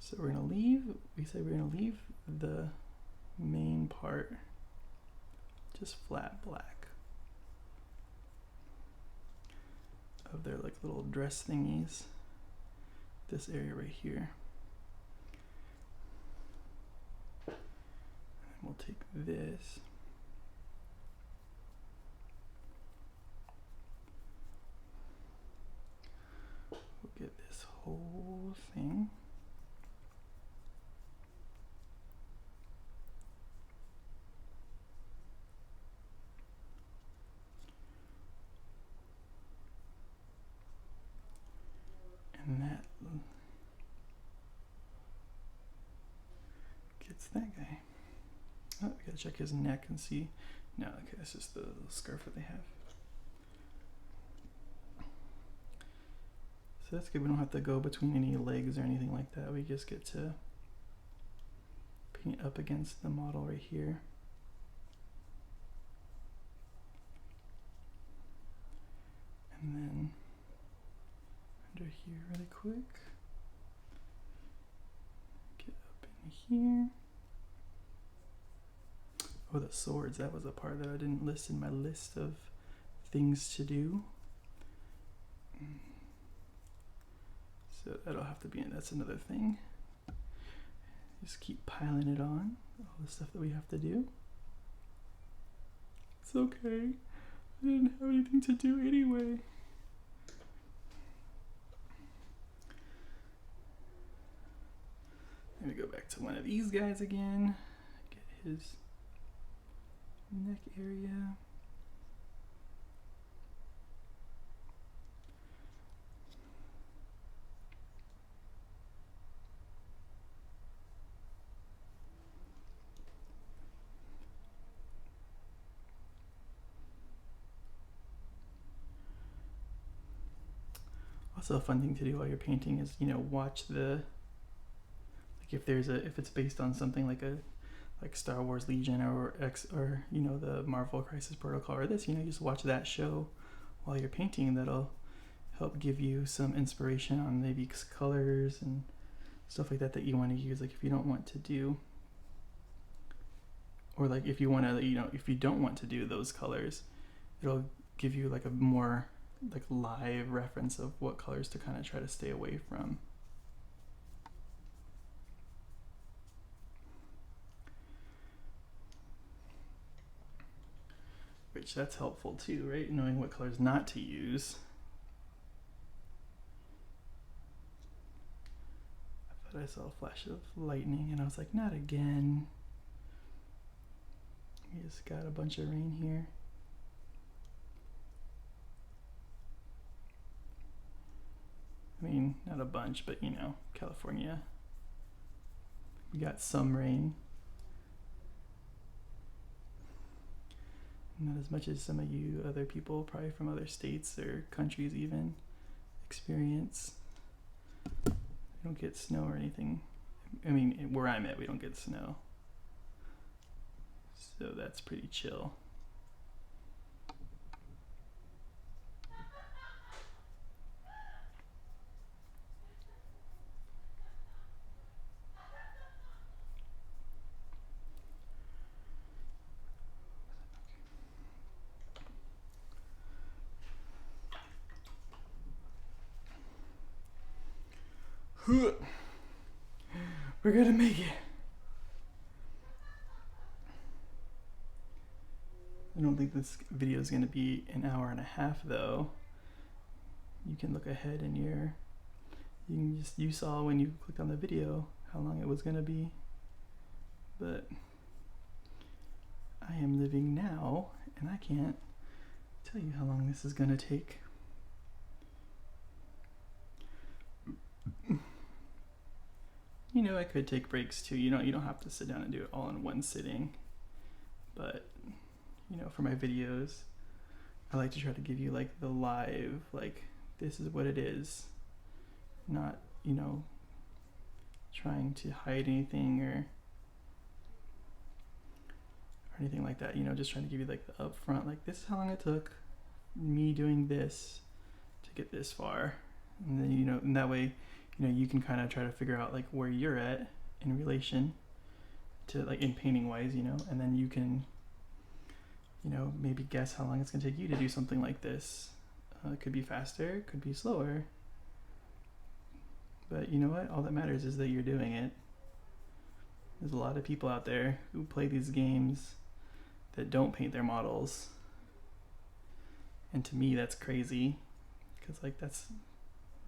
So we said we're gonna leave the main part just flat black of their like little dress thingies. This area right here. we'll take this. We'll get this whole thing. And that gets that guy. Oh, we gotta check his neck and see. No, okay, that's just the little scarf that they have. So that's good. We don't have to go between any legs or anything like that. We just get to paint up against the model right here. And then under here really quick. Get up in here. Oh, the swords. That was a part that I didn't list in my list of things to do. So that'll have to be in. That's another thing. Just keep piling it on. All the stuff that we have to do. It's okay. I didn't have anything to do anyway. Let me go back to one of these guys again. Get his neck area. Also, a fun thing to do while you're painting is, you know, watch the, like if it's based on something like Star Wars Legion or you know, the Marvel Crisis Protocol or this, you know, you just watch that show while you're painting. That'll help give you some inspiration on maybe colors and stuff like that that you want to use. Like if you don't want to do, or like if you want to, you know, if you don't want to do those colors, it'll give you like a more like live reference of what colors to kind of try to stay away from. Which that's helpful too, right? Knowing what colors not to use. I thought I saw a flash of lightning and I was like, not again. We just got a bunch of rain here. I mean, not a bunch, but you know, California. We got some rain. Not as much as some of you other people, probably from other states or countries even, experience. We don't get snow or anything. I mean, where I'm at, we don't get snow. So that's pretty chill. We're gonna make it. I don't think this video is gonna be an hour and a half though. You can look ahead in you saw when you clicked on the video how long it was gonna be. But I am living now and I can't tell you how long this is gonna take. You know, I could take breaks too. You don't have to sit down and do it all in one sitting. But, you know, for my videos, I like to try to give you like the live, like this is what it is. Not, you know, trying to hide anything or anything like that. You know, just trying to give you like the upfront, like this is how long it took me doing this to get this far. And then, you know, and that way, you know, you can kind of try to figure out like where you're at in relation to like in painting wise, you know, and then you can, you know, maybe guess how long it's gonna take you to do something like this. It could be faster, it could be slower, but you know what? All that matters is that you're doing it. There's a lot of people out there who play these games that don't paint their models. And to me, that's crazy. Because, like, that's,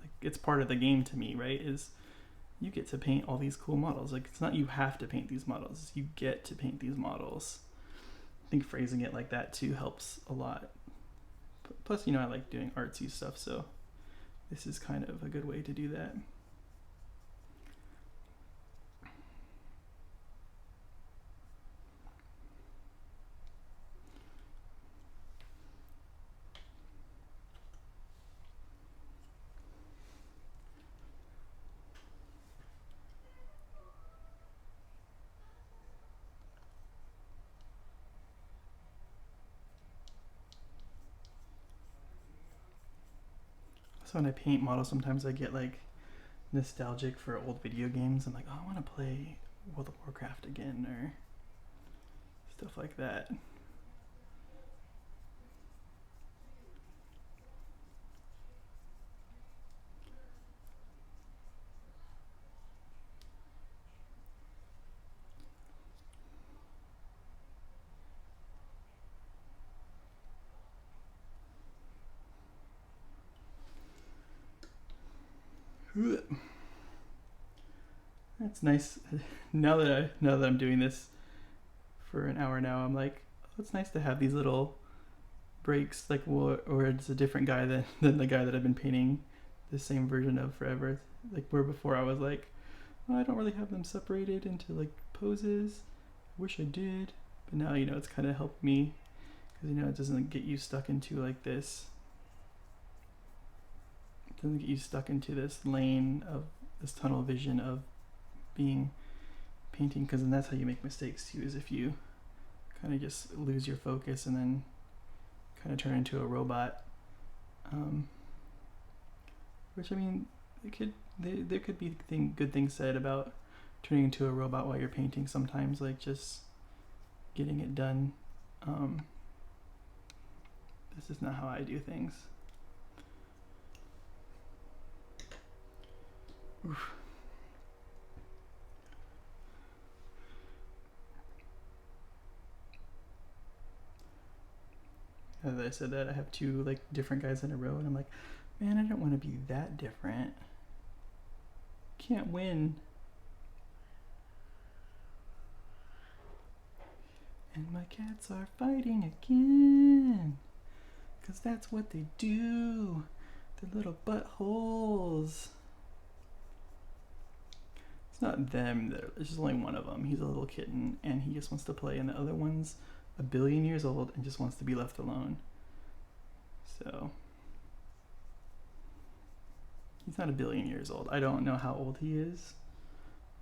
like, it's part of the game to me, right? Is you get to paint all these cool models. Like, it's not you have to paint these models. You get to paint these models. I think phrasing it like that, too, helps a lot. Plus, you know, I like doing artsy stuff, so this is kind of a good way to do that. So when I paint models, sometimes I get like nostalgic for old video games. I'm like, oh, I want to play World of Warcraft again, or stuff like that. That's nice. Now that I'm doing this for an hour now, I'm like, oh, it's nice to have these little breaks, like, or it's a different guy than the guy that I've been painting the same version of forever. Like, where before I was like, oh, I don't really have them separated into like poses. I wish I did, but now, you know, it's kind of helped me because, you know, it doesn't get you stuck into like this. It doesn't get you stuck into this lane of this tunnel vision of being painting, because then that's how you make mistakes too, is if you kind of just lose your focus and then kind of turn into a robot. Which, I mean, there could be good things said about turning into a robot while you're painting sometimes, like just getting it done. This is not how I do things. Oof. As I said that, I have two like different guys in a row, and I'm like, man, I don't want to be that different. Can't win. And my cats are fighting again, 'cause that's what they do. They're little buttholes. It's not them. There's just only one of them. He's a little kitten, and he just wants to play, and the other one's a billion years old and just wants to be left alone. So he's not a billion years old. I don't know how old he is,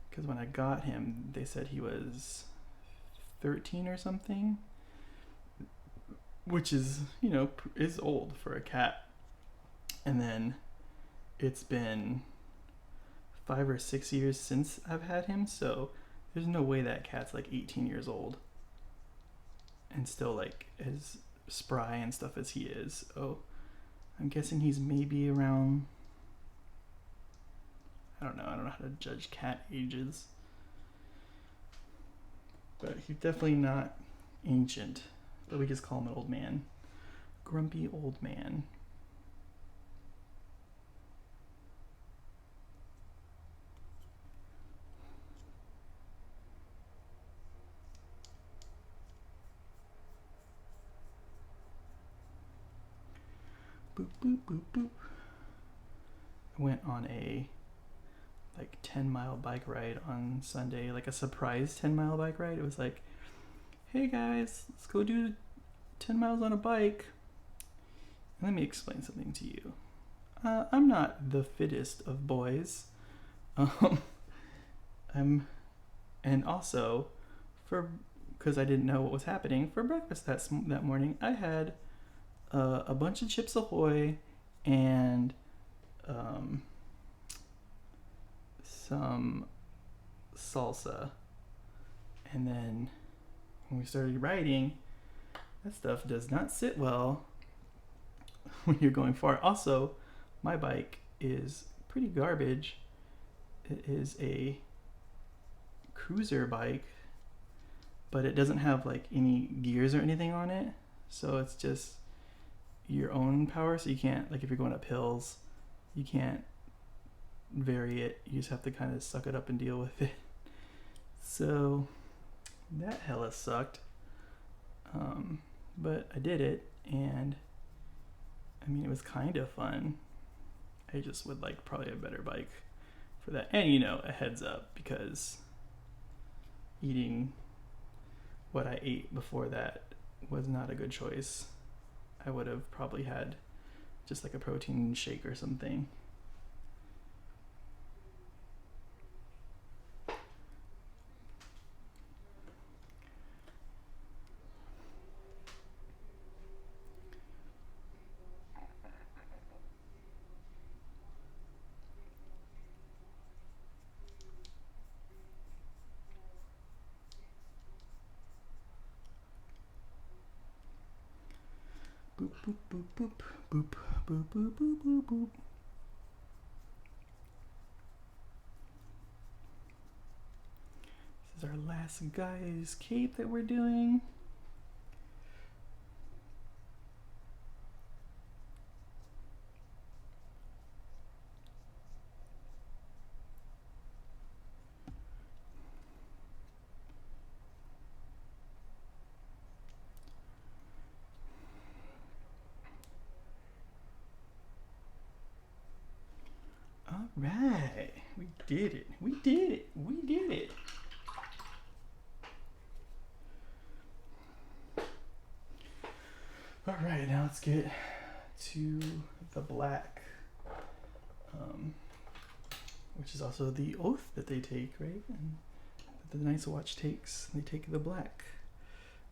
because when I got him, they said he was 13 or something, which is, you know, is old for a cat. And then it's been 5 or 6 years since I've had him, so there's no way that cat's like 18 years old and still like as spry and stuff as he is. Oh, I'm guessing he's maybe around, I don't know how to judge cat ages, but he's definitely not ancient, but we just call him an old man. Grumpy old man. Boop, boop, boop, boop. I went on a like 10-mile bike ride on Sunday, like a surprise 10-mile bike ride. It was like, hey guys, let's go do 10 miles on a bike. And let me explain something to you. I'm not the fittest of boys. And also, because I didn't know what was happening, for breakfast that morning, I had a bunch of Chips Ahoy and some salsa. And then when we started riding, that stuff does not sit well when you're going far. Also, my bike is pretty garbage. It is a cruiser bike, but it doesn't have like any gears or anything on it. So it's just your own power. So you can't, like if you're going up hills, you can't vary it. You just have to kind of suck it up and deal with it. So that hella sucked. But I did it, and I mean, it was kind of fun. I just would like probably a better bike for that. And you know, a heads up, because eating what I ate before that was not a good choice. I would have probably had just like a protein shake or something. Boop, boop, boop, boop, boop, boop, boop, boop, boop, boop. This is our last guy's cape that we're doing. All right, we did it. We did it. We did it. All right, now let's get to the black, which is also the oath that they take, right? And that the Night's Watch takes. They take the black.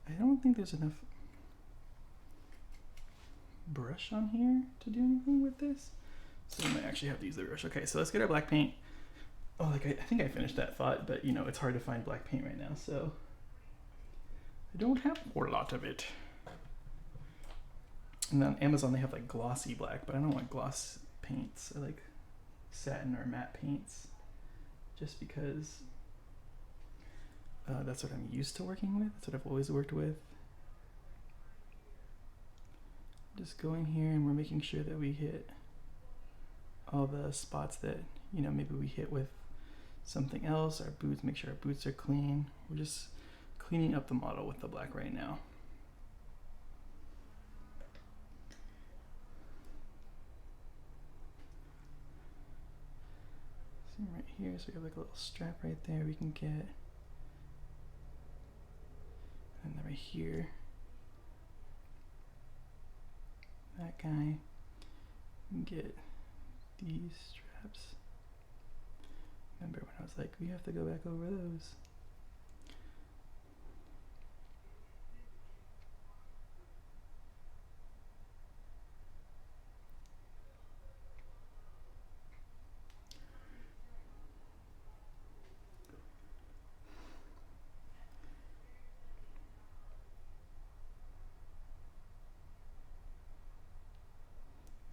I don't think there's enough brush on here to do anything with this. So we might actually have to use the brush. Okay, so let's get our black paint. Oh, like I think I finished that thought, but you know, it's hard to find black paint right now, so I don't have a lot of it. And on Amazon they have like glossy black, but I don't want gloss paints. I like satin or matte paints, just because that's what I'm used to working with. That's what I've always worked with. Just go in here and we're making sure that we hit all the spots that, you know, maybe we hit with something else. Our boots, make sure our boots are clean. We're just cleaning up the model with the black right now. See right here, so we have like a little strap right there we can get. And then right here, that guy, and get these straps. Remember when I was like, we have to go back over those.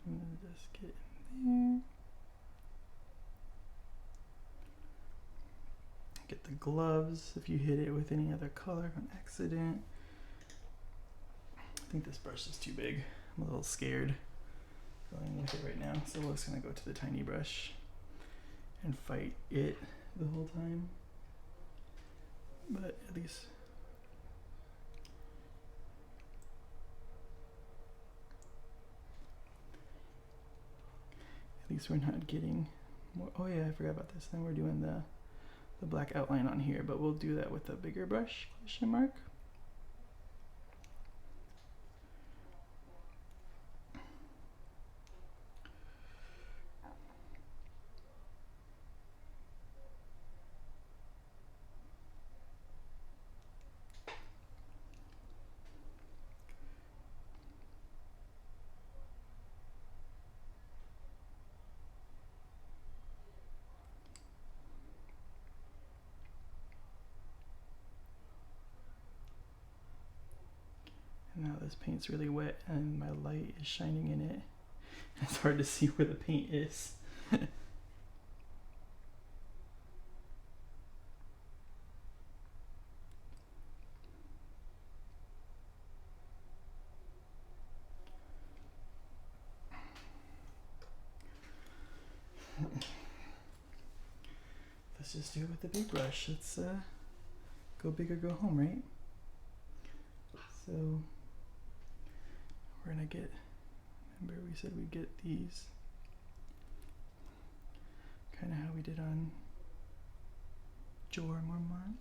And then just get in there. Get the gloves if you hit it with any other color on accident. I think this brush is too big. I'm a little scared going with it right now, so we're just gonna go to the tiny brush and fight it the whole time. But at least we're not getting more. Oh yeah, I forgot about this. Then we're doing the black outline on here, but we'll do that with a bigger brush, question mark. Now this paint's really wet and my light is shining in it. It's hard to see where the paint is. let's just do it with the big brush. Let's go big or go home, right? So we're gonna get, remember we said we'd get these, kind of how we did on Jorah Mormont.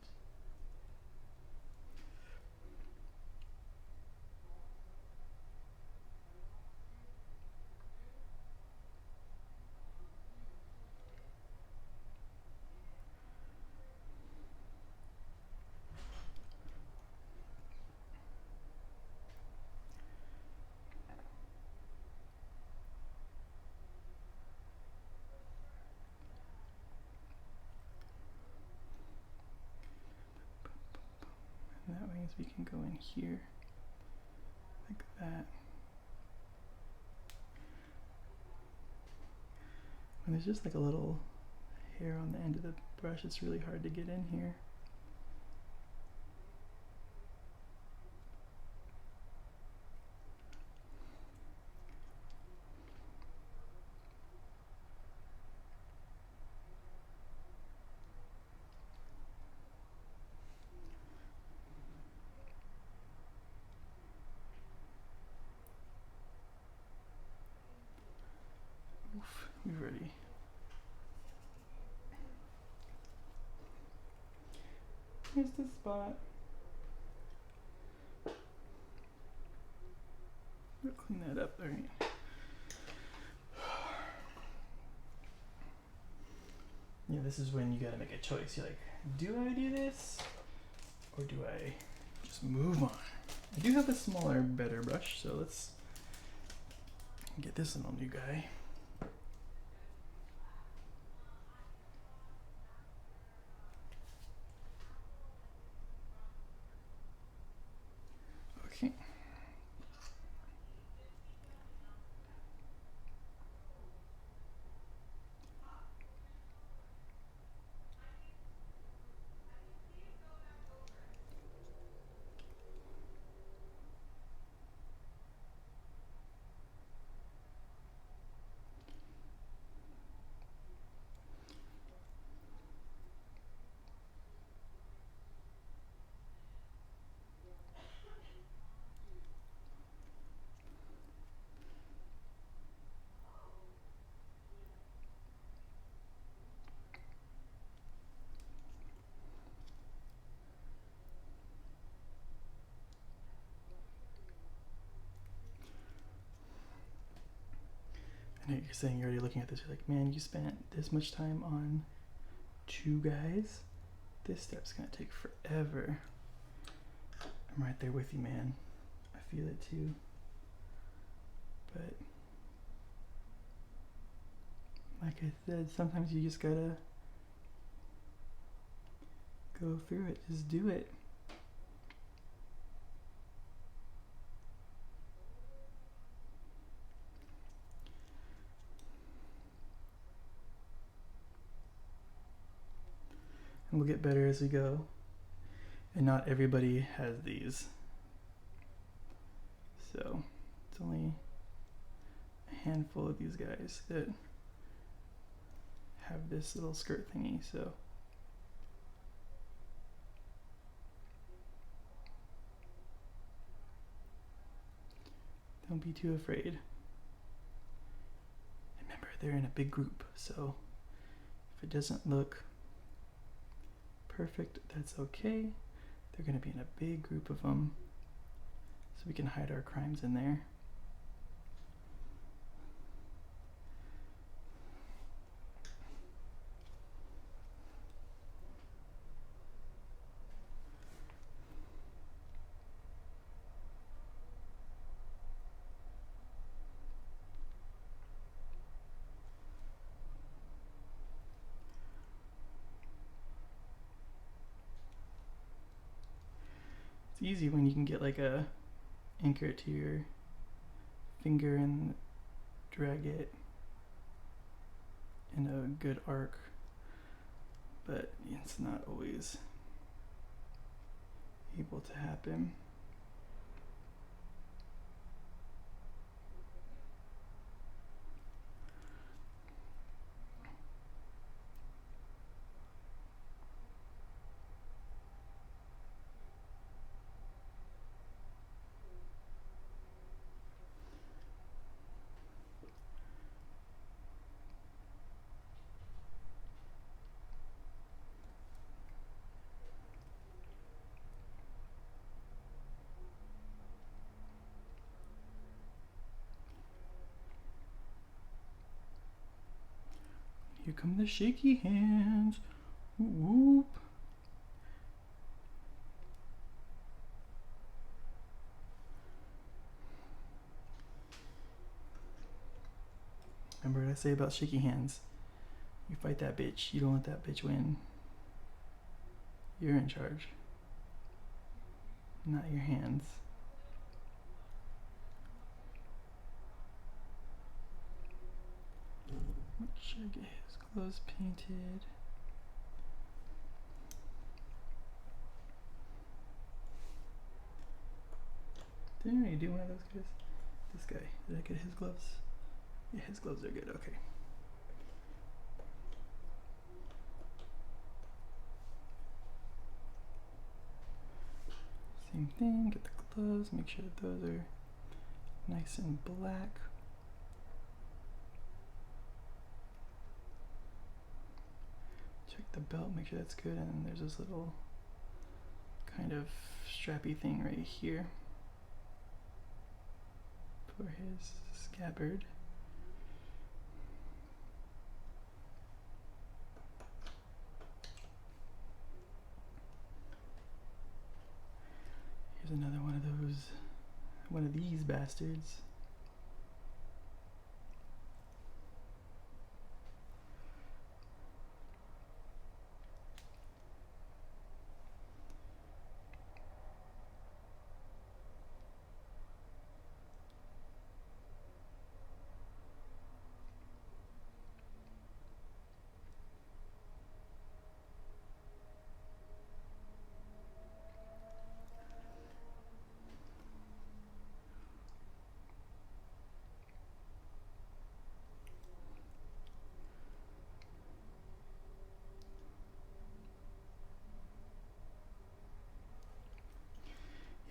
And that means we can go in here like that. And there's just like a little hair on the end of the brush. It's really hard to get in here. Oof, we've already. Here's the spot. We'll clean that up, alright. Yeah, this is when you gotta make a choice. You're like, do I do this? Or do I just move on? I do have a smaller, better brush, so let's get this little new guy. Okay. I know you're saying you're already looking at this, you're like, man, you spent this much time on 2 guys? This step's gonna take forever. I'm right there with you, man. I feel it too. But like I said, sometimes you just gotta go through it. Just do it. And we'll get better as we go. And not everybody has these. So it's only a handful of these guys that have this little skirt thingy, so don't be too afraid. Remember, they're in a big group, so if it doesn't look perfect, that's okay. They're going to be in a big group of them, so we can hide our crimes in there. It's easy when you can get like a anchor it to your finger and drag it in a good arc, but it's not always able to happen. Here come the shaky hands. Whoop. Remember what I say about shaky hands? You fight that bitch. You don't let that bitch win. You're in charge. Not your hands. Make sure I get his clothes painted. Did I already do one of those guys? This guy. Did I get his gloves? Yeah, his gloves are good. Okay. Same thing. Get the gloves. Make sure that those are nice and black. Check the belt. Make sure that's good. And then there's this little kind of strappy thing right here for his scabbard. Here's another one of these bastards.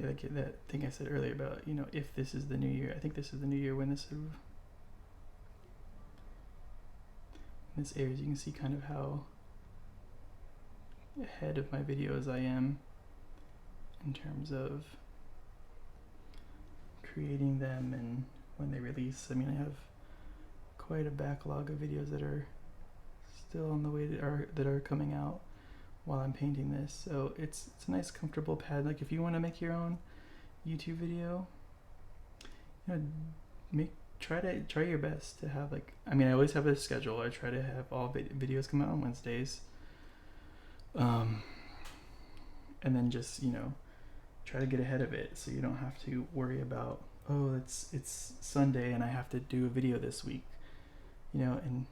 Yeah, like that thing I said earlier about, you know, if this is the new year. I think this is the new year when this airs. You can see kind of how ahead of my videos I am in terms of creating them and when they release. I mean, I have quite a backlog of videos that are still on the way that are coming out while I'm painting this. So it's a nice comfortable pad. Like if you want to make your own YouTube video, you know, try your best to have, like, I mean, I always have a schedule. I try to have all videos come out on Wednesdays, and then just, you know, try to get ahead of it so you don't have to worry about, oh, it's Sunday and I have to do a video this week, you know. And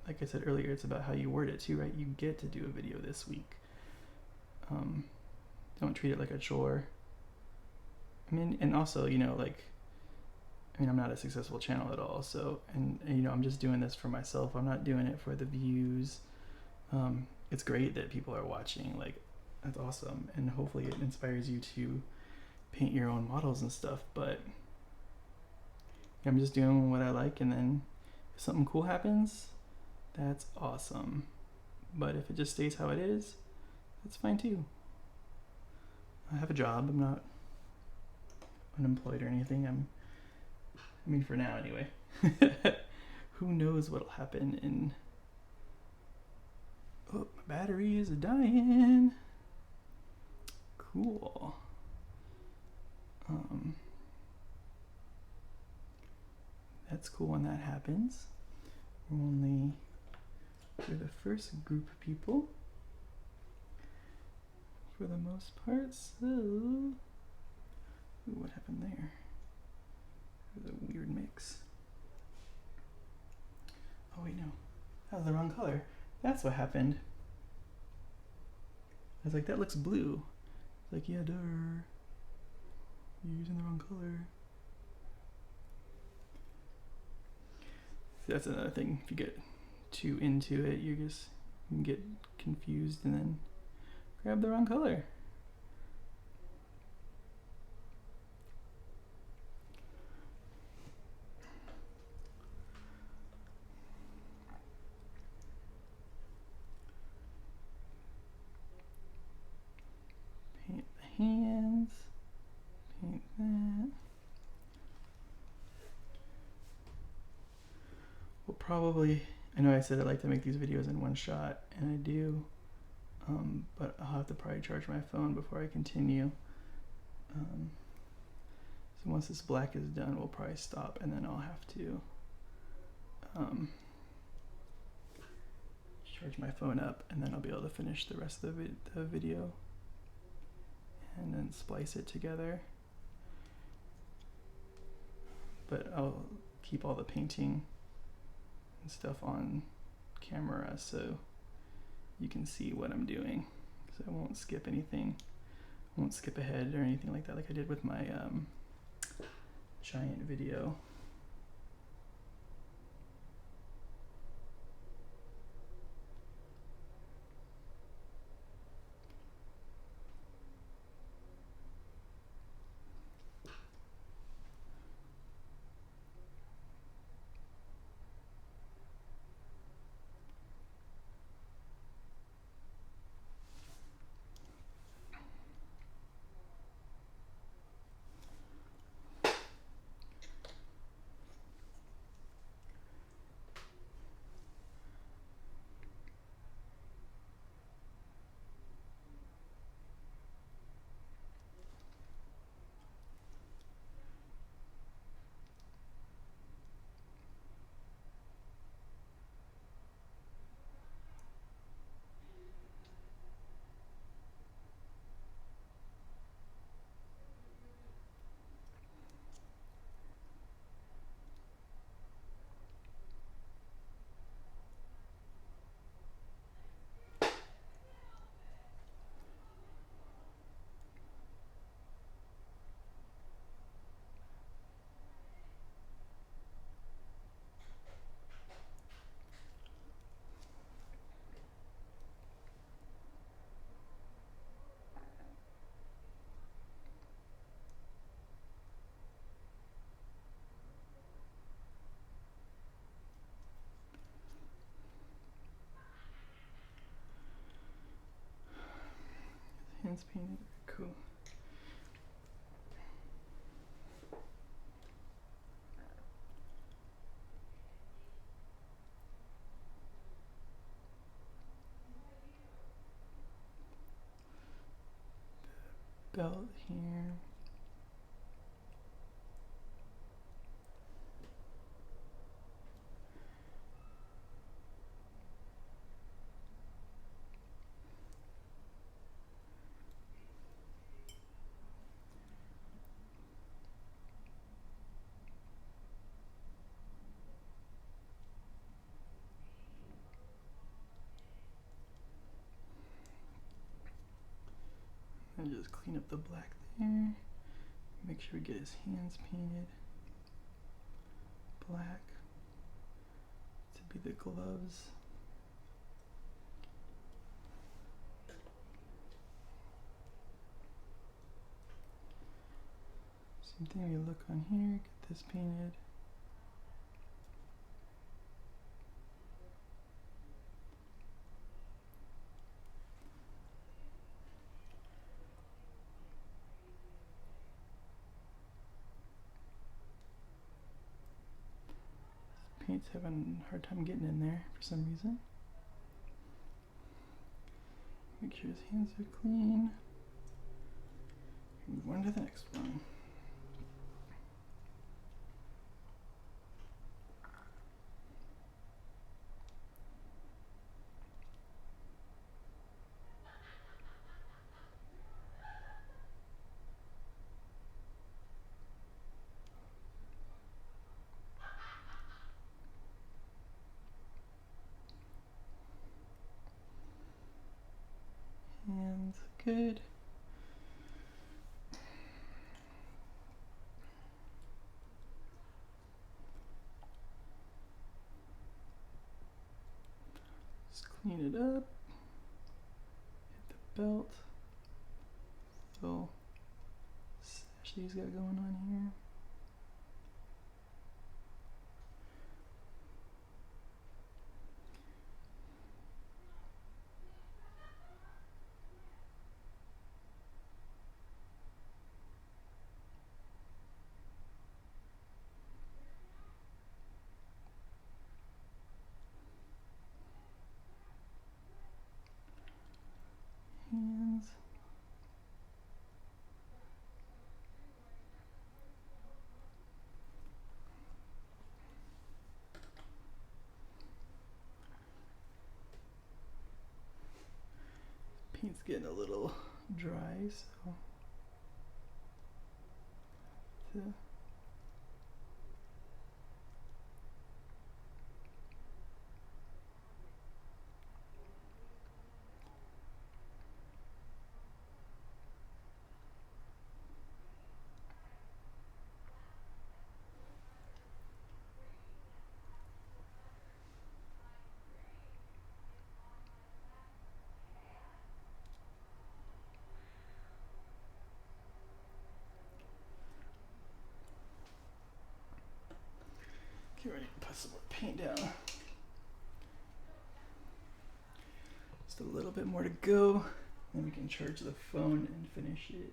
like I said earlier, it's about how you word it too, right? You get to do a video this week. Don't treat it like a chore. I mean, and also, you know, like, I mean, I'm not a successful channel at all, so, and you know, I'm just doing this for myself. I'm not doing it for the views. It's great that people are watching, like, that's awesome, and hopefully it inspires you to paint your own models and stuff, but I'm just doing what I like, and then if something cool happens, that's awesome. But if it just stays how it is, that's fine too. I have a job. I'm not unemployed or anything. I mean, for now anyway. Who knows what'll happen in... Oh, my battery is dying. Cool. That's cool when that happens. We're the first group of people for the most part, so... Ooh, what happened there? There's a weird mix. Oh wait, no. That was the wrong color. That's what happened. I was like, that looks blue. It's like, yeah, duh. You're using the wrong color. See, that's another thing. If you get too into it, you can get confused and then grab the wrong color. Paint the hands. Paint that. We'll probably I know I said I like to make these videos in one shot, and I do, but I'll have to probably charge my phone before I continue. So once this black is done, we'll probably stop, and then I'll have to charge my phone up, and then I'll be able to finish the rest of the video and then splice it together. But I'll keep all the painting and stuff on camera so you can see what I'm doing. So I won't skip anything. I won't skip ahead or anything like that, like I did with my giant video. Hands painted, cool. Belt here. And just clean up the black there. Make sure we get his hands painted black to be the gloves. Same thing, we look on here, get this painted. Paint's having a hard time getting in there for some reason. Make sure his hands are clean. Move on to the next one. Hands good. Just clean it up. Hit the belt. Little sash he's got going on here. getting a little dry, so get ready to put some more paint down. Just a little bit more to go, then we can charge the phone and finish it.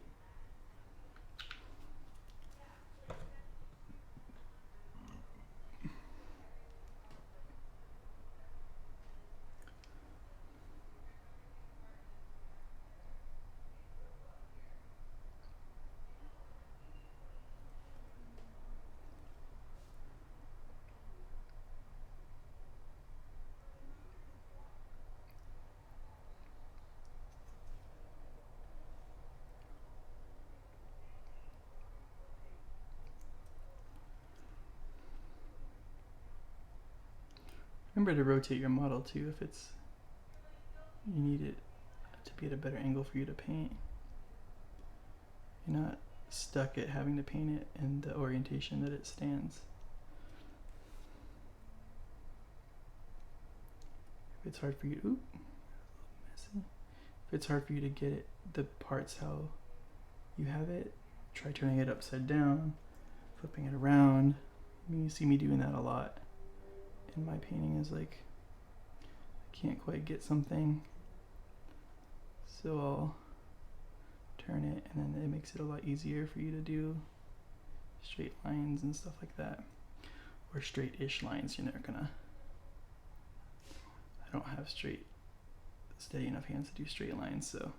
Remember to rotate your model too if it's you need it to be at a better angle for you to paint. You're not stuck at having to paint it in the orientation that it stands. If it's hard for you, oop, messy. If it's hard for you to get it, the parts how you have it, try turning it upside down, flipping it around. I mean, you see me doing that a lot. And my painting is like, I can't quite get something, so I'll turn it, and then it makes it a lot easier for you to do straight lines and stuff like that, or straight-ish lines. You're never gonna, I don't have steady enough hands to do straight lines, so,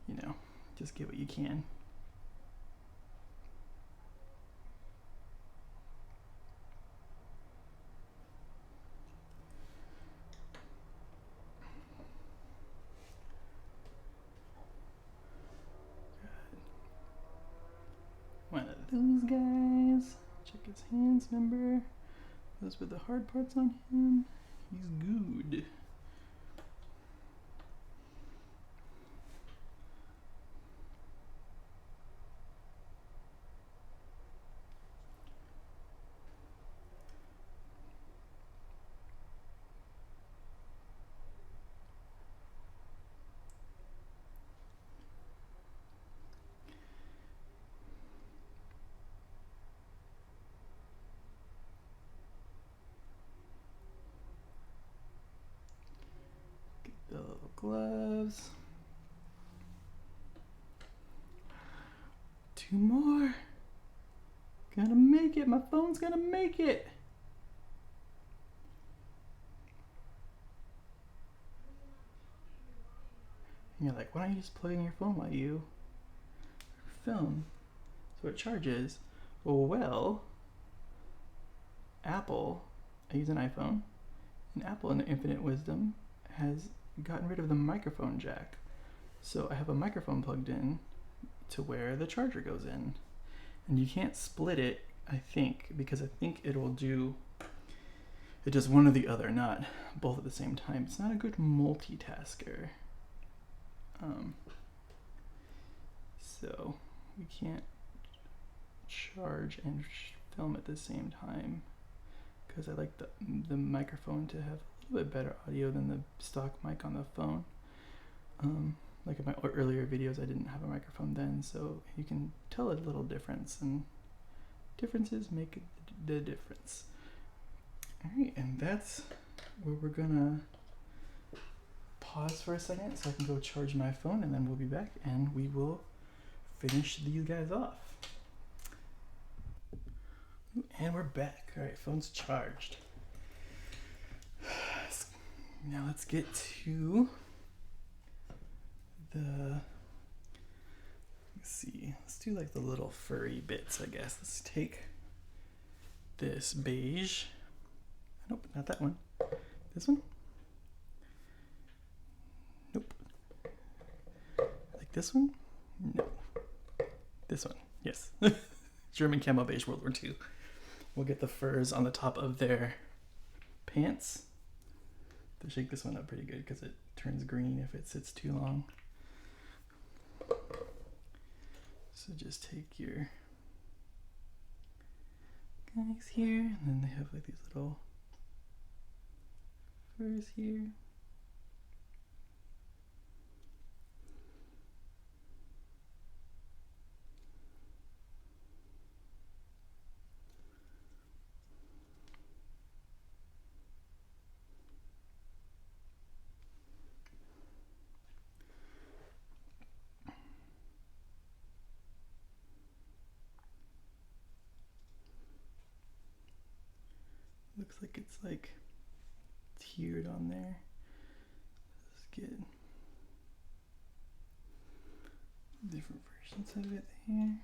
you know, just get what you can. One of those guys. Check his hands, remember? Those were the hard parts on him. He's good. The little gloves. 2 more. Gonna make it. My phone's gonna make it. And you're like, why don't you just plug in your phone while you film so it charges? Well, Apple, I use an iPhone, and Apple in their infinite wisdom has gotten rid of the microphone jack. So I have a microphone plugged in to where the charger goes in. And you can't split it, I think, because I think it does one or the other, not both at the same time. It's not a good multitasker. So we can't charge and film at the same time, because I like the microphone to have a little bit better audio than the stock mic on the phone. Like in my earlier videos, I didn't have a microphone then, so you can tell a little difference, and differences make the difference. Alright, and that's where we're gonna pause for a second so I can go charge my phone, and then we'll be back and we will finish these guys off. And we're back. Alright, phone's charged. Now let's get to let's see, let's do like the little furry bits, I guess. Let's take this beige. Nope, not that one. This one? Nope. this one? No. This one, yes. German camo beige World War II. We'll get the furs on the top of their pants. To shake this one up pretty good because it turns green if it sits too long. So just take your guys here, and then they have like these little furs here. Looks like it's like tiered on there. Let's get different versions of it here.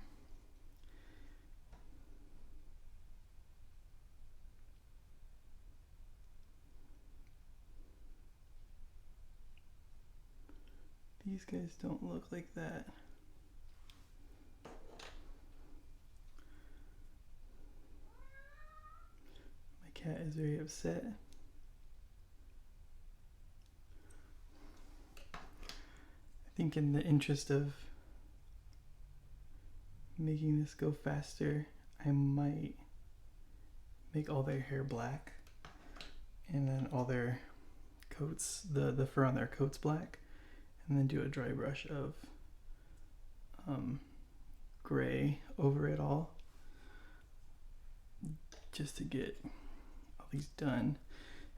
These guys don't look like that. My cat is very upset. I think in the interest of making this go faster, I might make all their hair black and then all their coats, the fur on their coats black, and then do a dry brush of gray over it all, just to get all these done.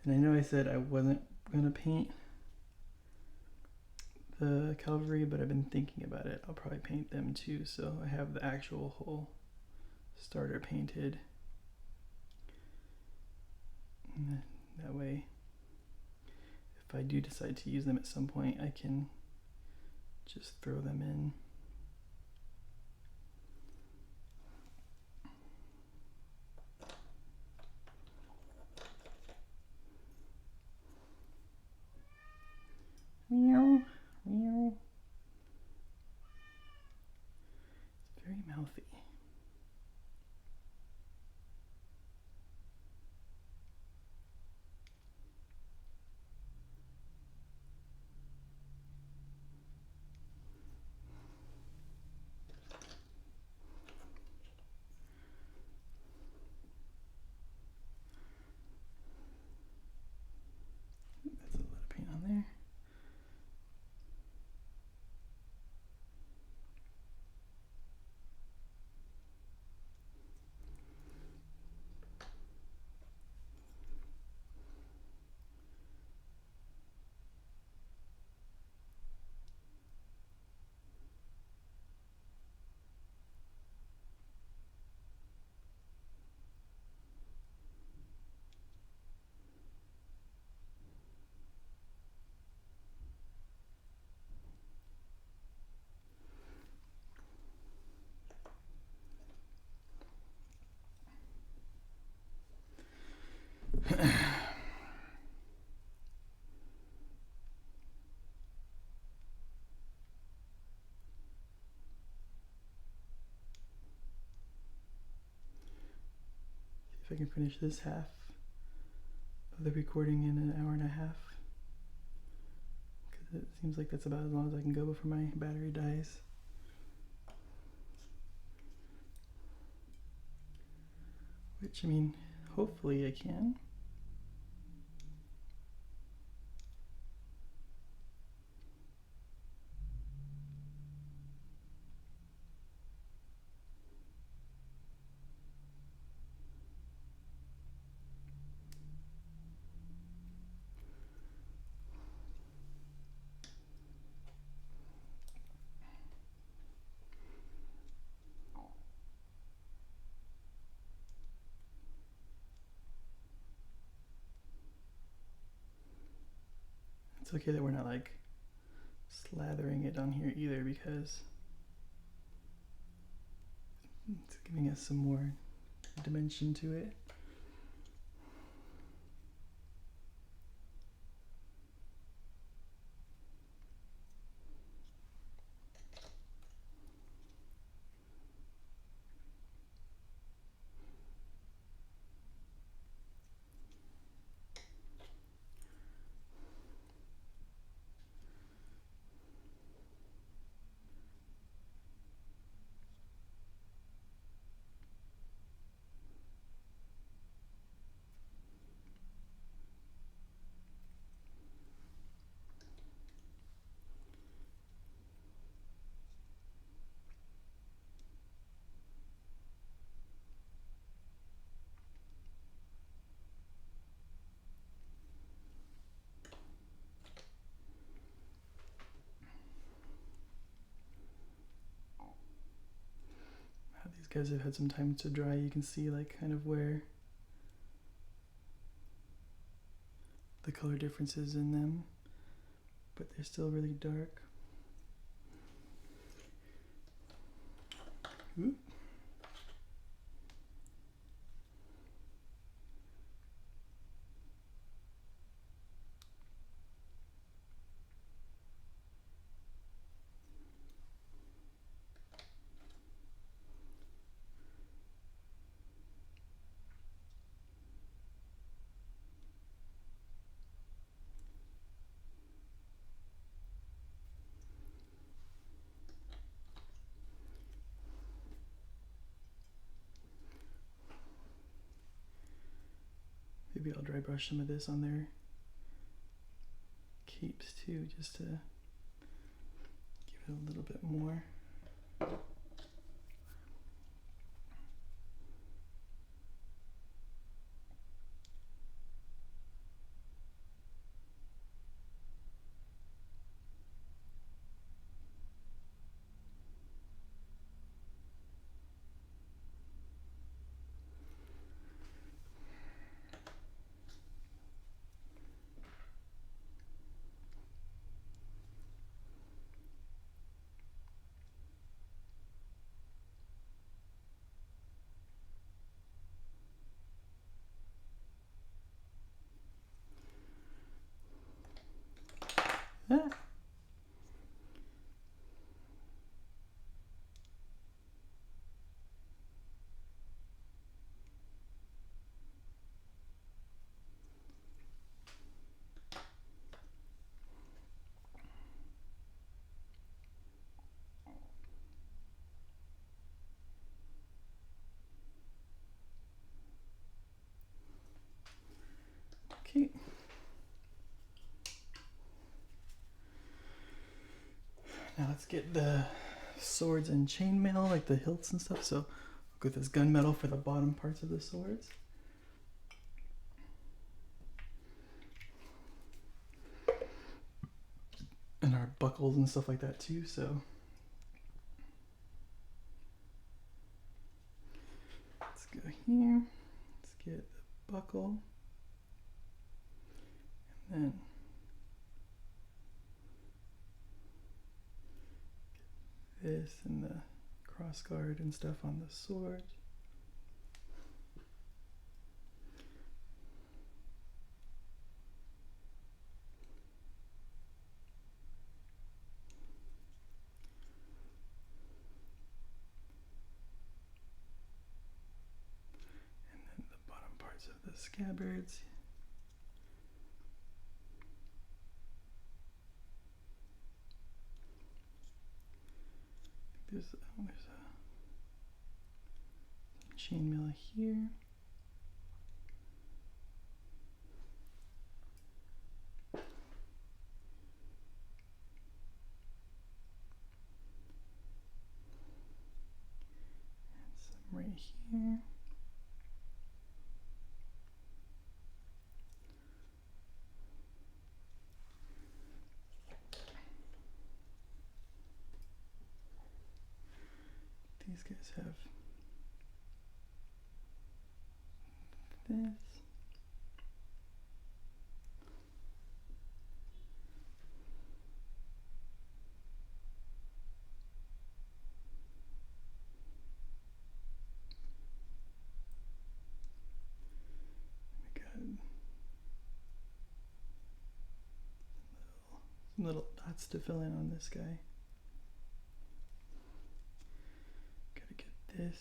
And I know I said I wasn't gonna paint the cavalry, but I've been thinking about it. I'll probably paint them too, so I have the actual whole starter painted. And that way, if I do decide to use them at some point, I can just throw them in. Meow, meow. It's very mouthy. That's a lot of paint on there. If I can finish this half of the recording in an hour and a half, because it seems like that's about as long as I can go before my battery dies. Which, I mean, hopefully I can. It's okay that we're not like slathering it on here either, because it's giving us some more dimension to it. guys have had some time to dry, you can see like kind of where the color differences in them, but they're still really dark. Ooh. Maybe I'll dry brush some of this on their capes too, just to give it a little bit more. Ah. Okay. Now let's get the swords and chainmail, like the hilts and stuff. So I'll go with this gunmetal for the bottom parts of the swords. And our buckles and stuff like that too, so. Let's go here. Let's get the buckle. And then this and the cross guard and stuff on the sword. And then the bottom parts of the scabbards. There's a chainmail here. And some right here. These guys have this. We got some little dots to fill in on this guy. Gotta get this.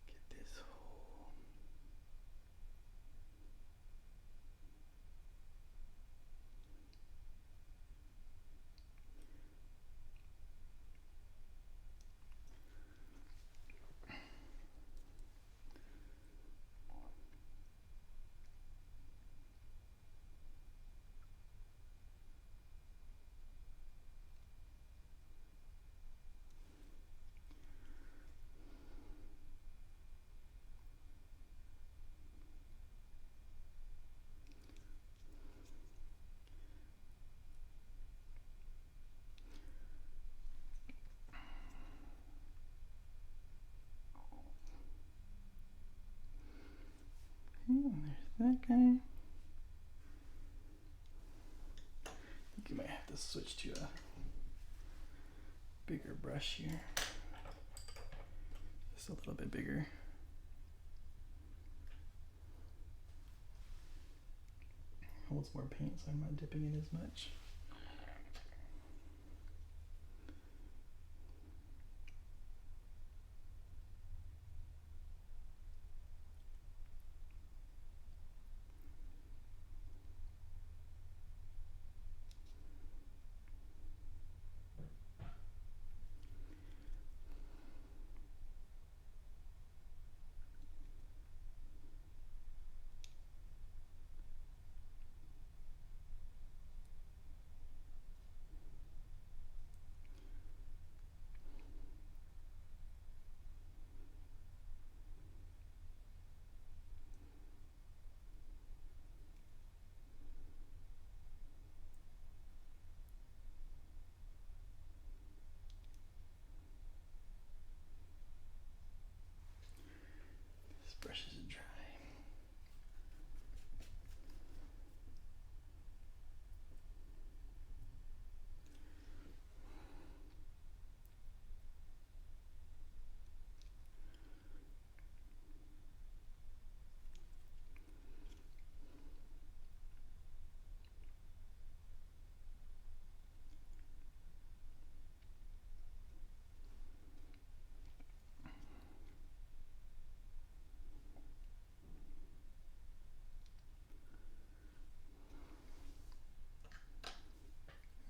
Get this hole. that guy. I think you might have to switch to a bigger brush here. Just a little bit bigger. Holds more paint, so I'm not dipping it as much. This brush isn't dry.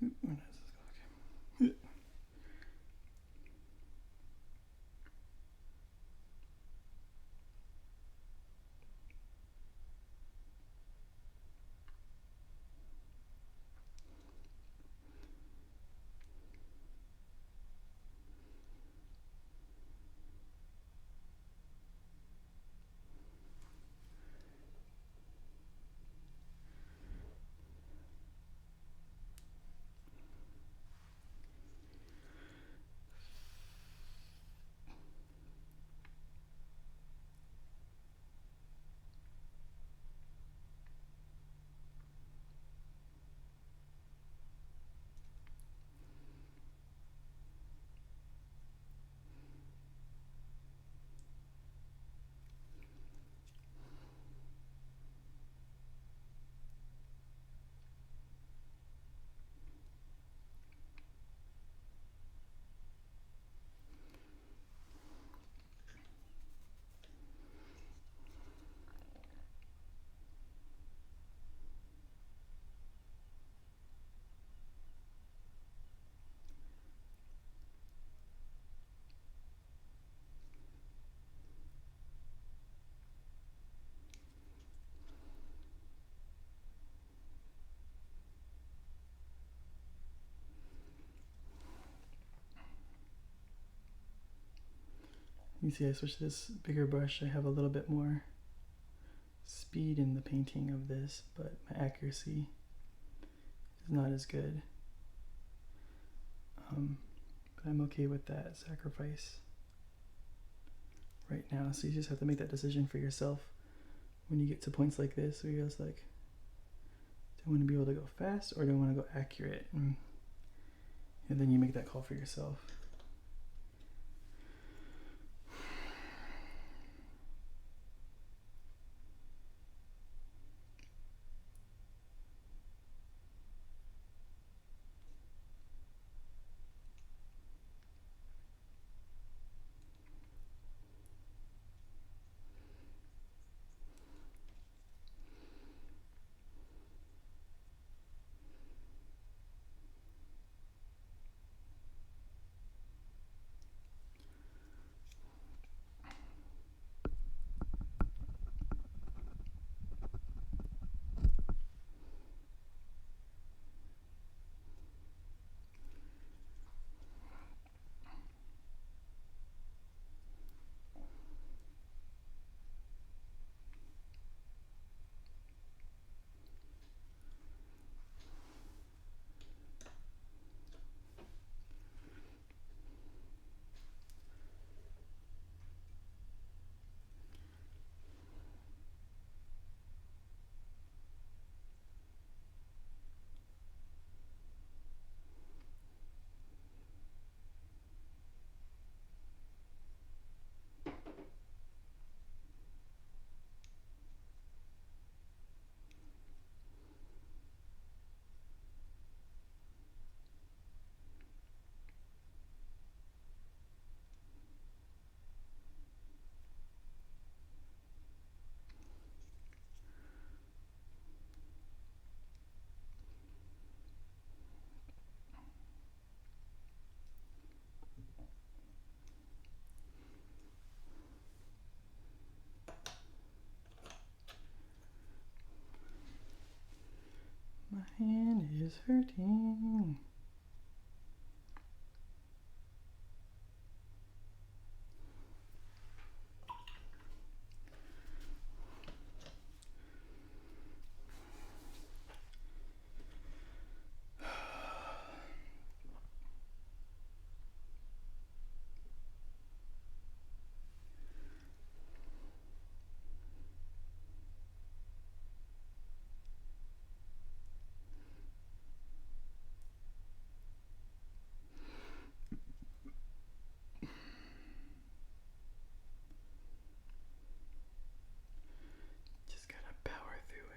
Where does this go? Okay. You see I switched to this bigger brush. I have a little bit more speed in the painting of this, but my accuracy is not as good. But I'm okay with that sacrifice right now. So you just have to make that decision for yourself when you get to points like this where you're just like, do I want to be able to go fast or do I want to go accurate? And then you make that call for yourself. My hand is hurting. Just gotta power through it.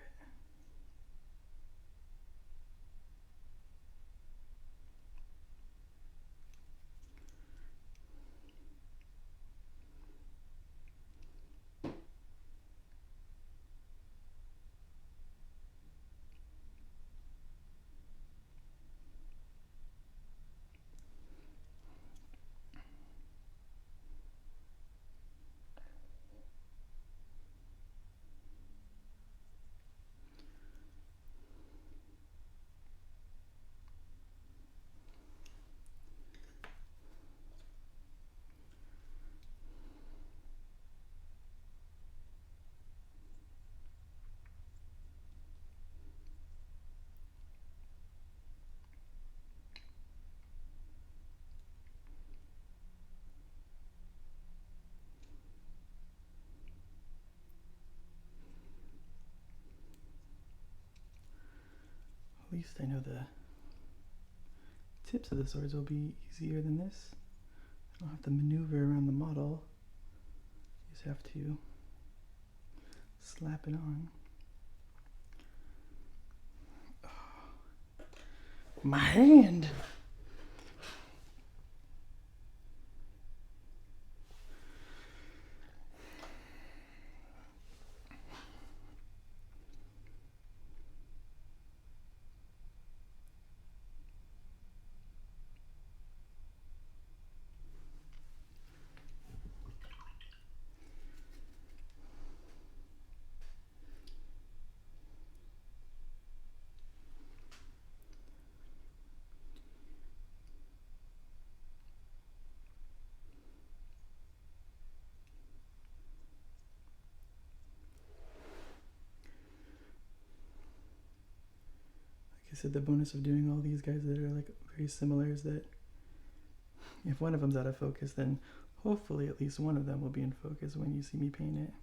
At least I know the tips of the swords will be easier than this. I don't have to maneuver around the model. You just have to slap it on. Oh, my hand! Like I said, the bonus of doing all these guys that are like very similar is that if one of them's out of focus, then hopefully at least one of them will be in focus when you see me paint it.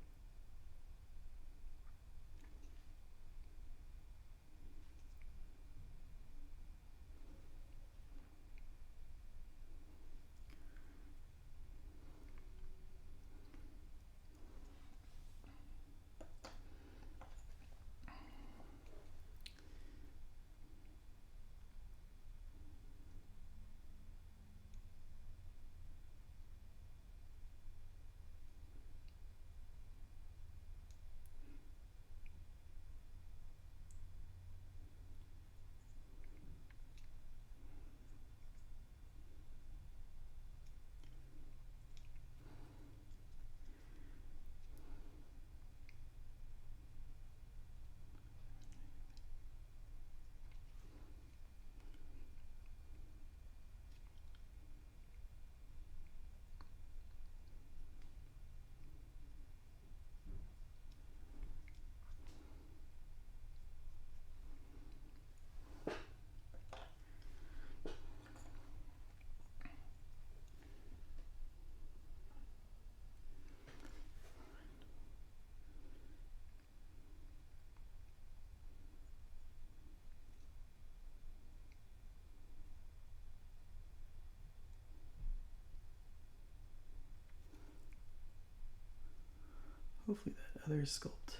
Hopefully that other sculpt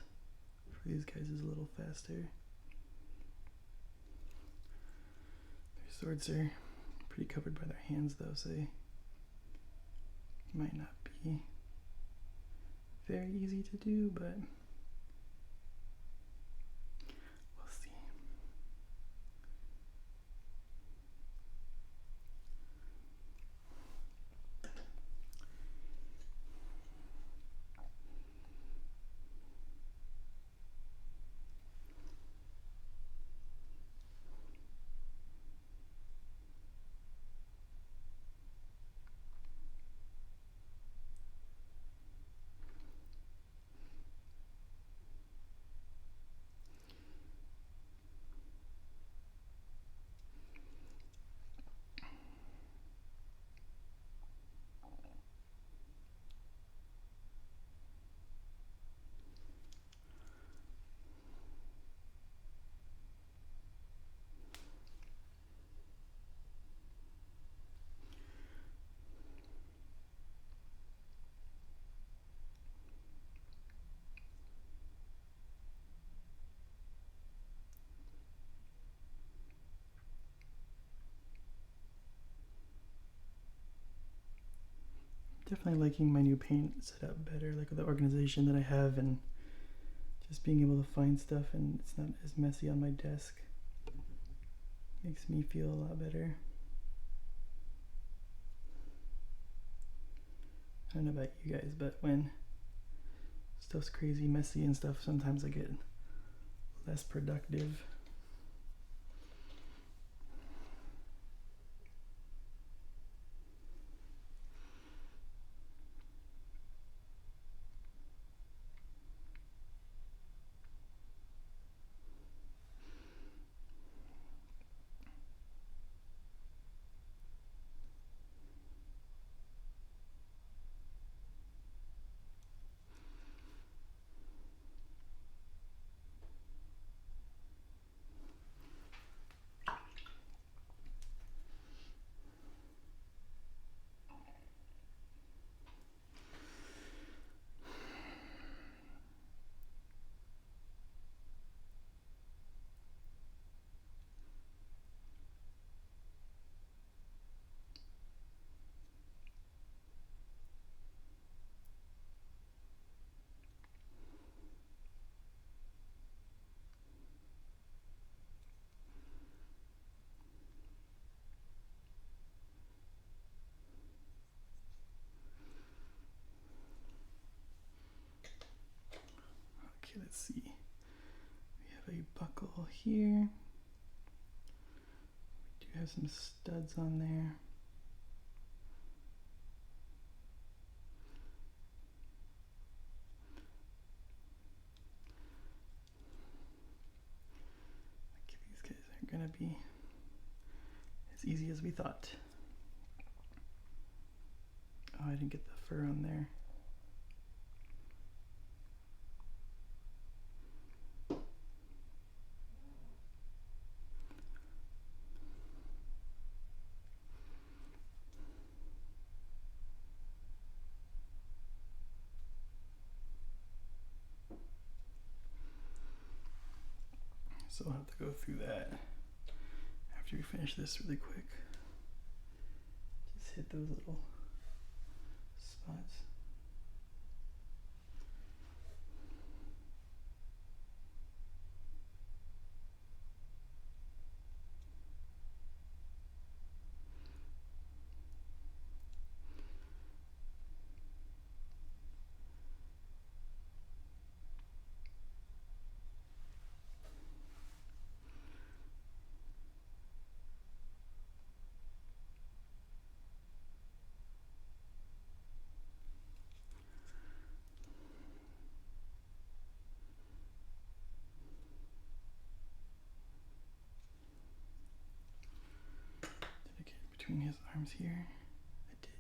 for these guys is a little faster. Their swords are pretty covered by their hands though, so they might not be very easy to do, but we'll see. definitely liking my new paint setup better, like with the organization that I have and just being able to find stuff and it's not as messy on my desk. Makes me feel a lot better. I don't know about you guys, but when stuff's crazy messy and stuff, sometimes I get less productive. Okay, let's see. We have a buckle here. We do have some studs on there. Okay, these guys aren't gonna be as easy as we thought. Oh, I didn't get the fur on there. So I'll have to go through that after we finish this really quick. Just hit those little spots. Did I get between his arms here? I did.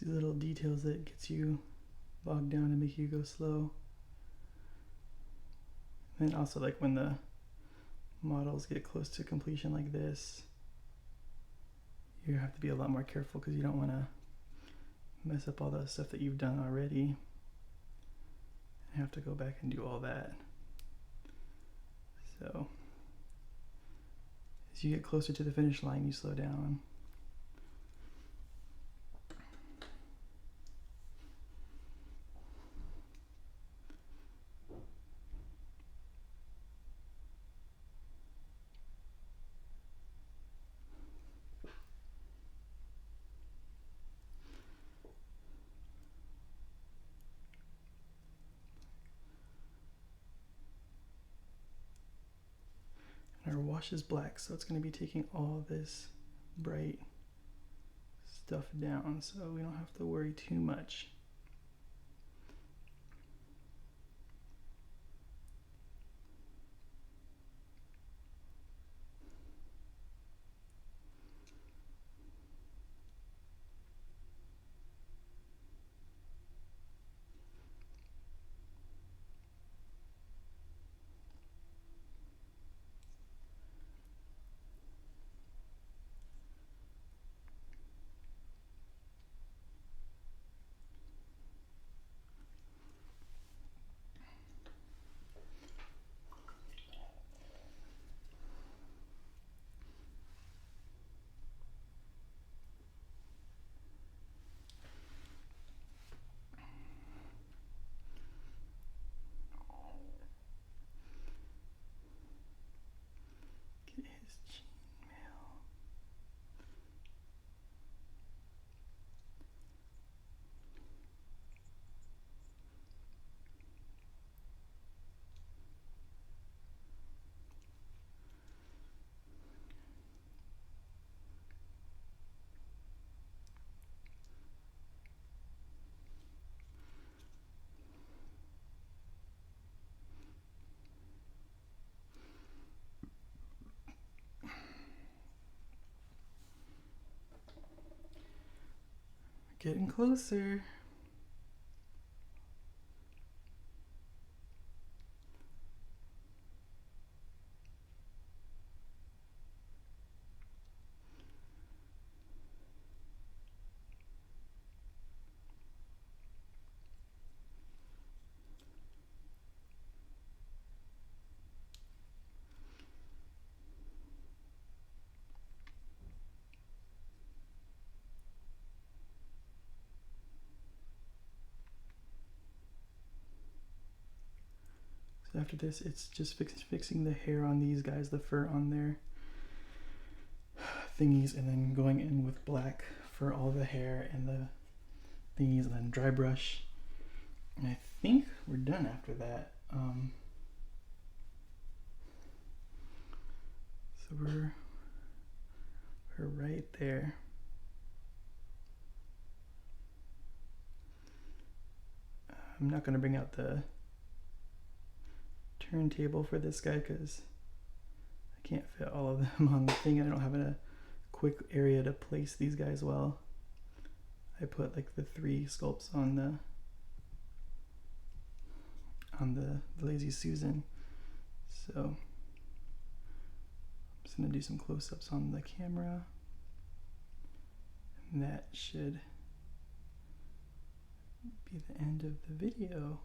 these little details that gets you bogged down and make you go slow. And also like when the models get close to completion like this, you have to be a lot more careful because you don't want to mess up all the stuff that you've done already. You have to go back and do all that. So as you get closer to the finish line, you slow down. Our wash is black, so it's going to be taking all this bright stuff down, so we don't have to worry too much. Getting closer. After this, it's just fixing the hair on these guys, the fur on their thingies, and then going in with black for all the hair and the thingies, and then dry brush. And I think we're done after that. So we're right there. I'm not going to bring out the turntable for this guy because I can't fit all of them on the thing, and I don't have a quick area to place these guys well. I put like the 3 sculpts on the Lazy Susan, so I'm just gonna do some close-ups on the camera, and that should be the end of the video.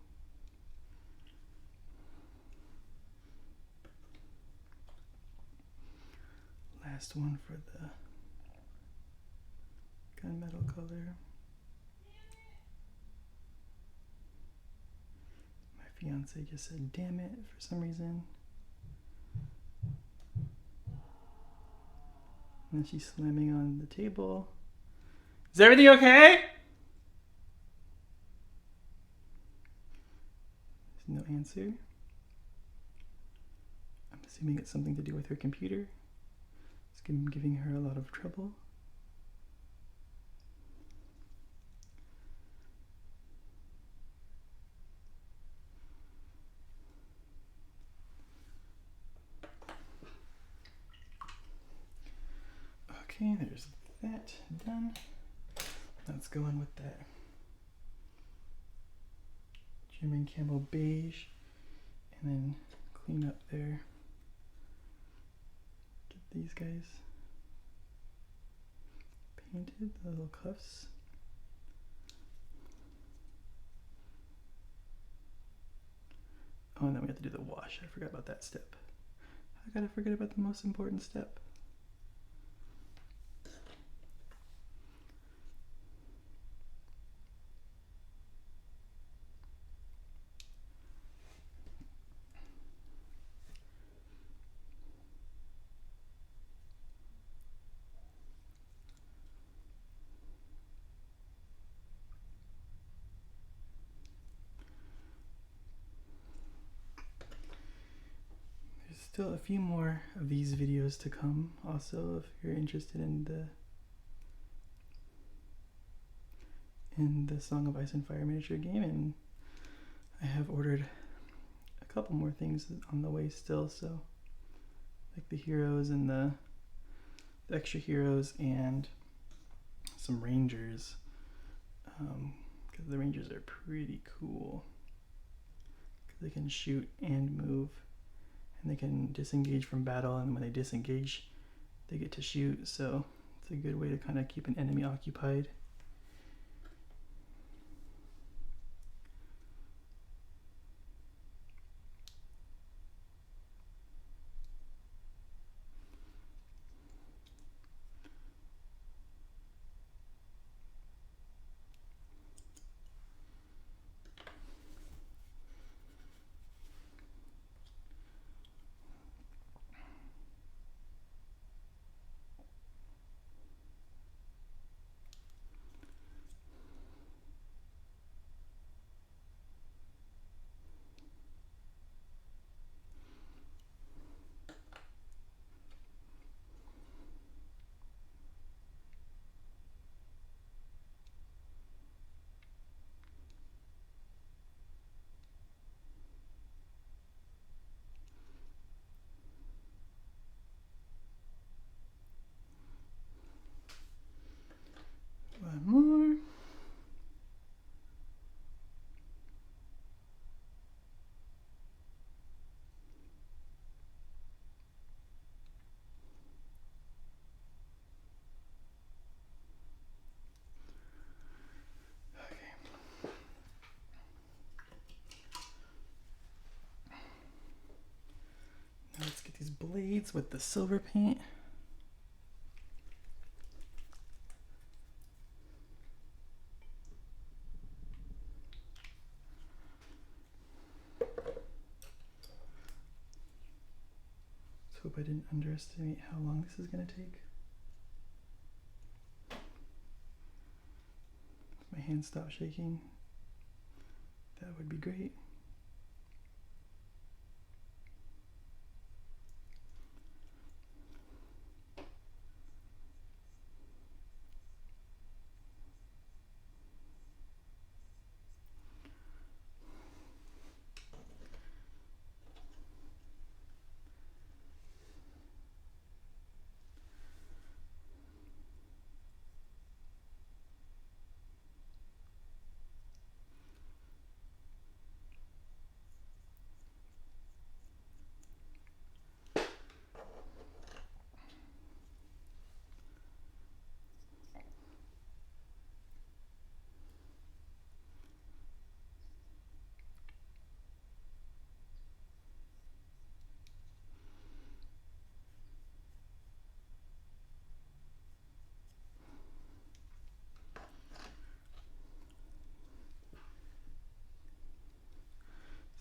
Last one for the gunmetal color. My fiance just said damn it for some reason. And then she's slamming on the table. Is everything okay? There's no answer. I'm assuming it's something to do with her computer. It's giving her a lot of trouble. Okay, there's that done. Let's go in with that German camo beige, and then clean up there. Get these guys painted, the little cuffs. Oh, and then we have to do the wash. I forgot about that step. I gotta forget about the most important step. Still a few more of these videos to come. Also, if you're interested in the Song of Ice and Fire miniature game, and I have ordered a couple more things on the way still. So, like the heroes and the extra heroes and some rangers, because the rangers are pretty cool. Because they can shoot and move. And they can disengage from battle, and when they disengage, they get to shoot, so it's a good way to kind of keep an enemy occupied. One more. Now let's get these blades with the silver paint. Let's hope I didn't underestimate how long this is going to take. If my hands stop shaking, that would be great.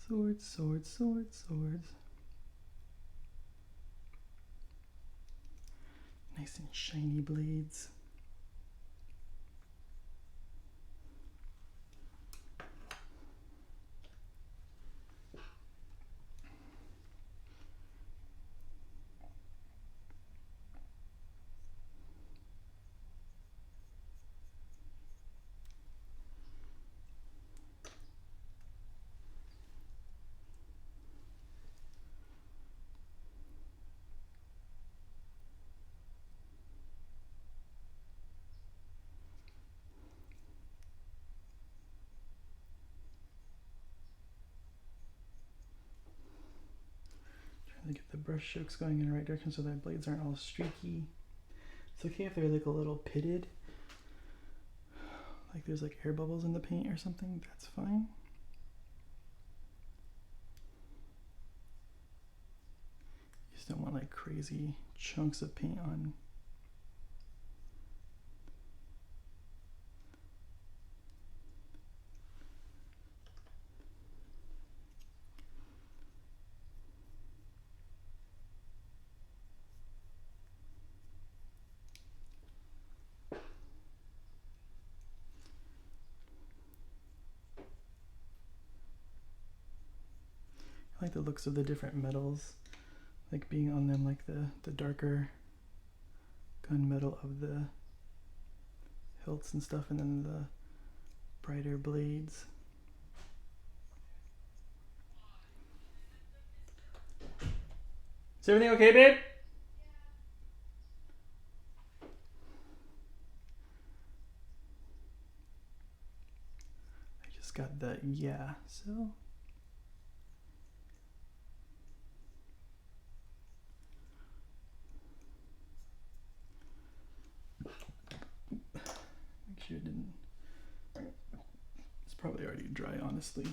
Swords, swords, swords, swords. Nice and shiny blades. Trying to get the brush strokes going in the right direction so that blades aren't all streaky. It's okay if they're like a little pitted, like there's like air bubbles in the paint or something, that's fine. You just don't want like crazy chunks of paint on. I like the looks of the different metals, like being on them, like the darker gunmetal of the hilts and stuff, and then the brighter blades. Is everything okay, babe? I just got the yeah, so. Make sure it didn't. It's probably already dry, honestly.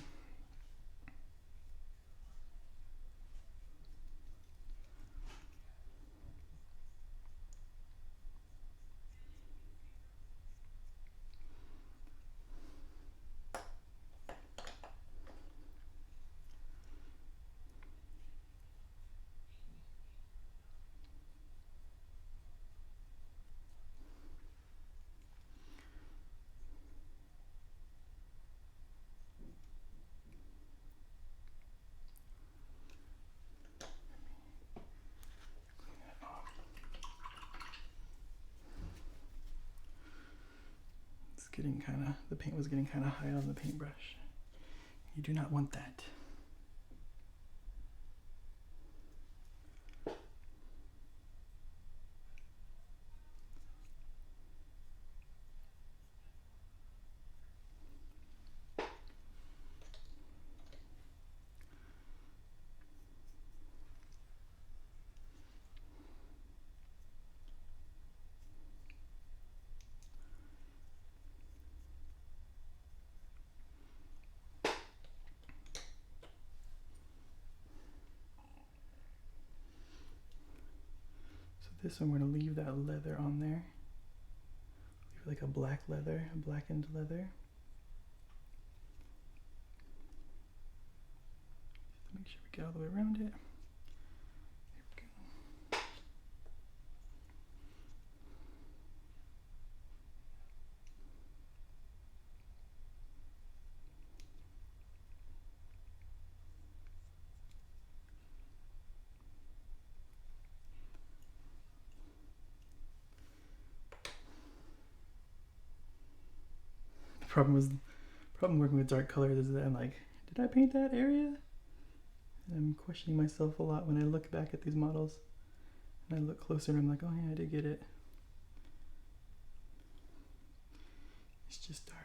Getting kind of, the paint was getting kind of high on the paintbrush. You do not want that. This one, we're going to leave that leather on there. Leave like a black leather, a blackened leather. Make sure we get all the way around it. Here we go. Problem working with dark colors is that I'm like, did I paint that area? And I'm questioning myself a lot when I look back at these models. And I look closer and I'm like, oh yeah, I did get it. It's just dark.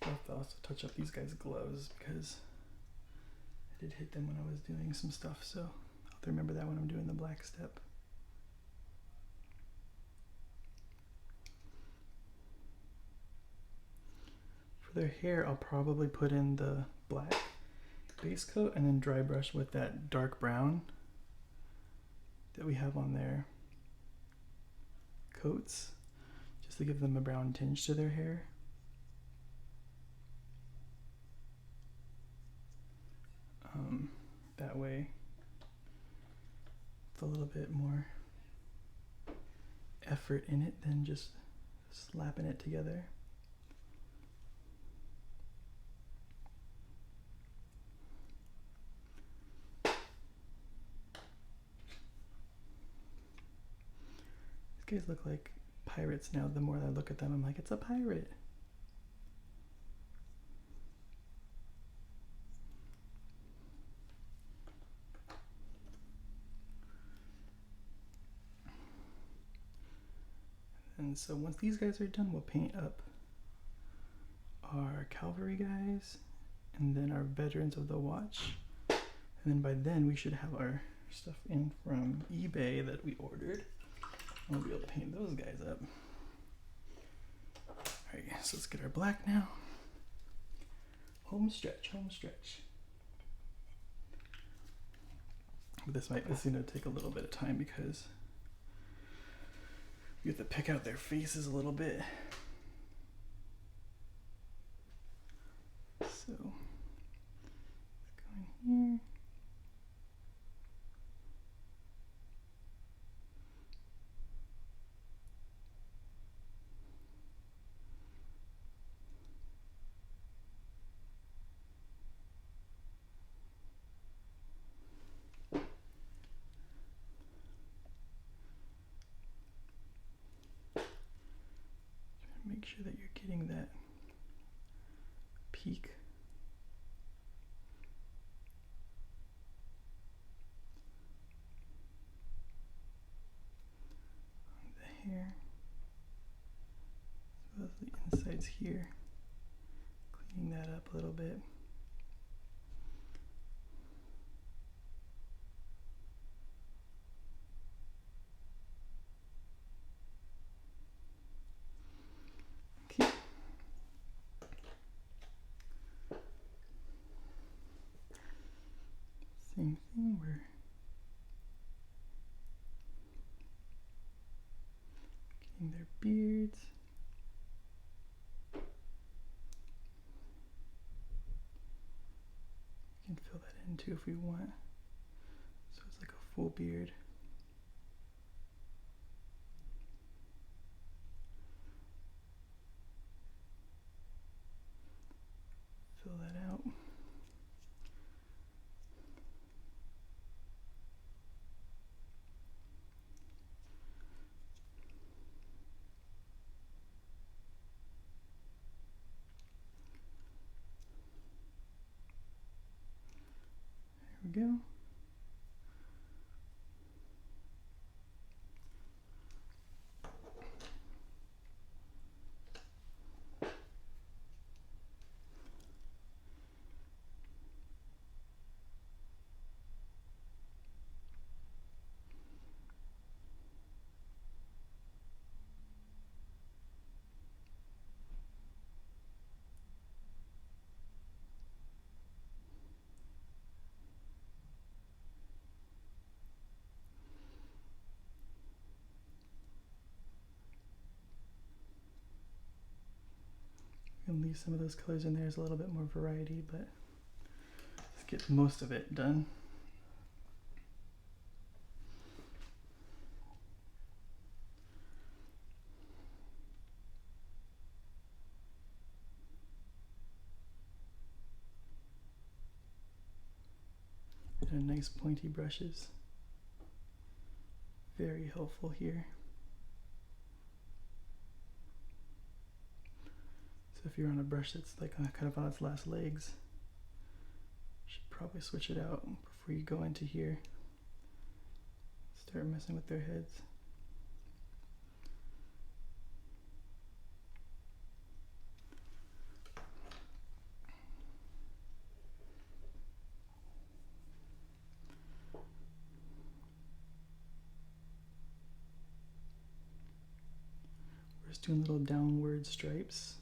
I have to also touch up these guys' gloves because I did hit them when I was doing some stuff, so I'll have to remember that when I'm doing the black step. For their hair, I'll probably put in the black base coat and then dry brush with that dark brown that we have on their coats, just to give them a brown tinge to their hair. That way it's a little bit more effort in it than just slapping it together. guys look like pirates now. The more I look at them, I'm like, it's a pirate. And so once these guys are done, we'll paint up our cavalry guys and then our veterans of the watch. And then by then we should have our stuff in from eBay that we ordered. We'll be able to paint those guys up. Alright, so let's get our black now. Home stretch, home stretch. But this is gonna take a little bit of time because you have to pick out their faces a little bit. So, let's go in here. Make sure that you're getting that peak. On the hair. So that's the insides here. Cleaning that up a little bit. Same thing, we're getting their beards. We can fill that in too if we want. So it's like a full beard. Fill that out. There we go. And leave some of those colors in there as a little bit more variety, but let's get most of it done. And nice pointy brushes. Very helpful here. So if you're on a brush that's like kind of on its last legs, you should probably switch it out before you go into here. Start messing with their heads. We're just doing little downward stripes.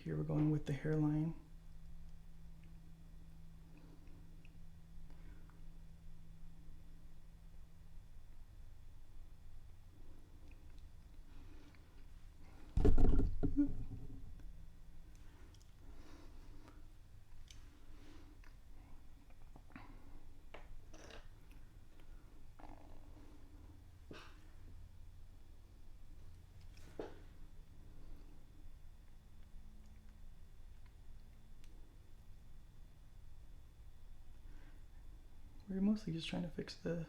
Here we're going with the hairline. We're mostly just trying to fix the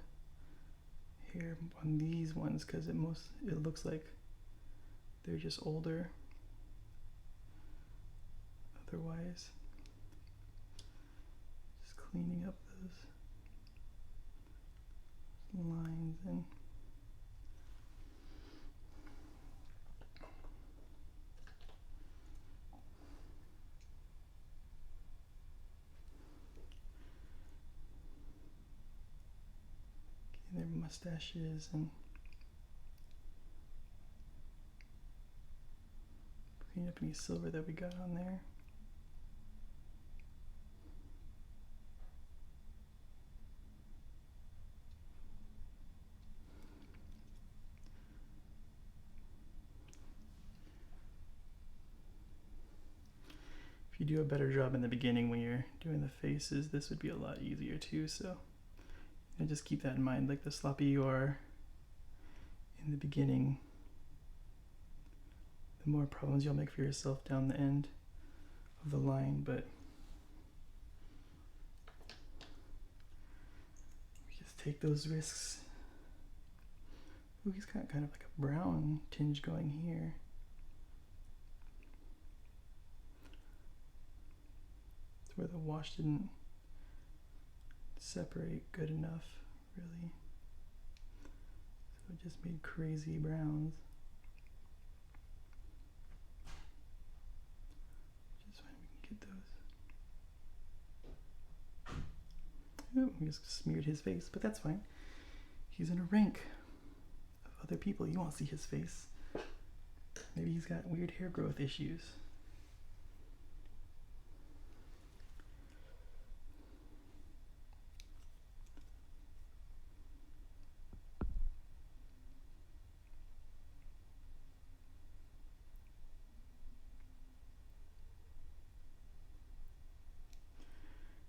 hair on these ones because it looks like they're just older. Otherwise, just cleaning up those lines and their mustaches and clean up any silver that we got on there. If you do a better job in the beginning when you're doing the faces, this would be a lot easier too, so just keep that in mind. Like the sloppy you are in the beginning, the more problems you'll make for yourself down the end of the line. But we just take those risks. Ooh, he's got kind of like a brown tinge going here. It's where the wash didn't separate good enough, really. So it just made crazy browns. Just fine, we can get those. Oh, we just smeared his face, but that's fine. He's in a rank of other people. You won't see his face. Maybe he's got weird hair growth issues.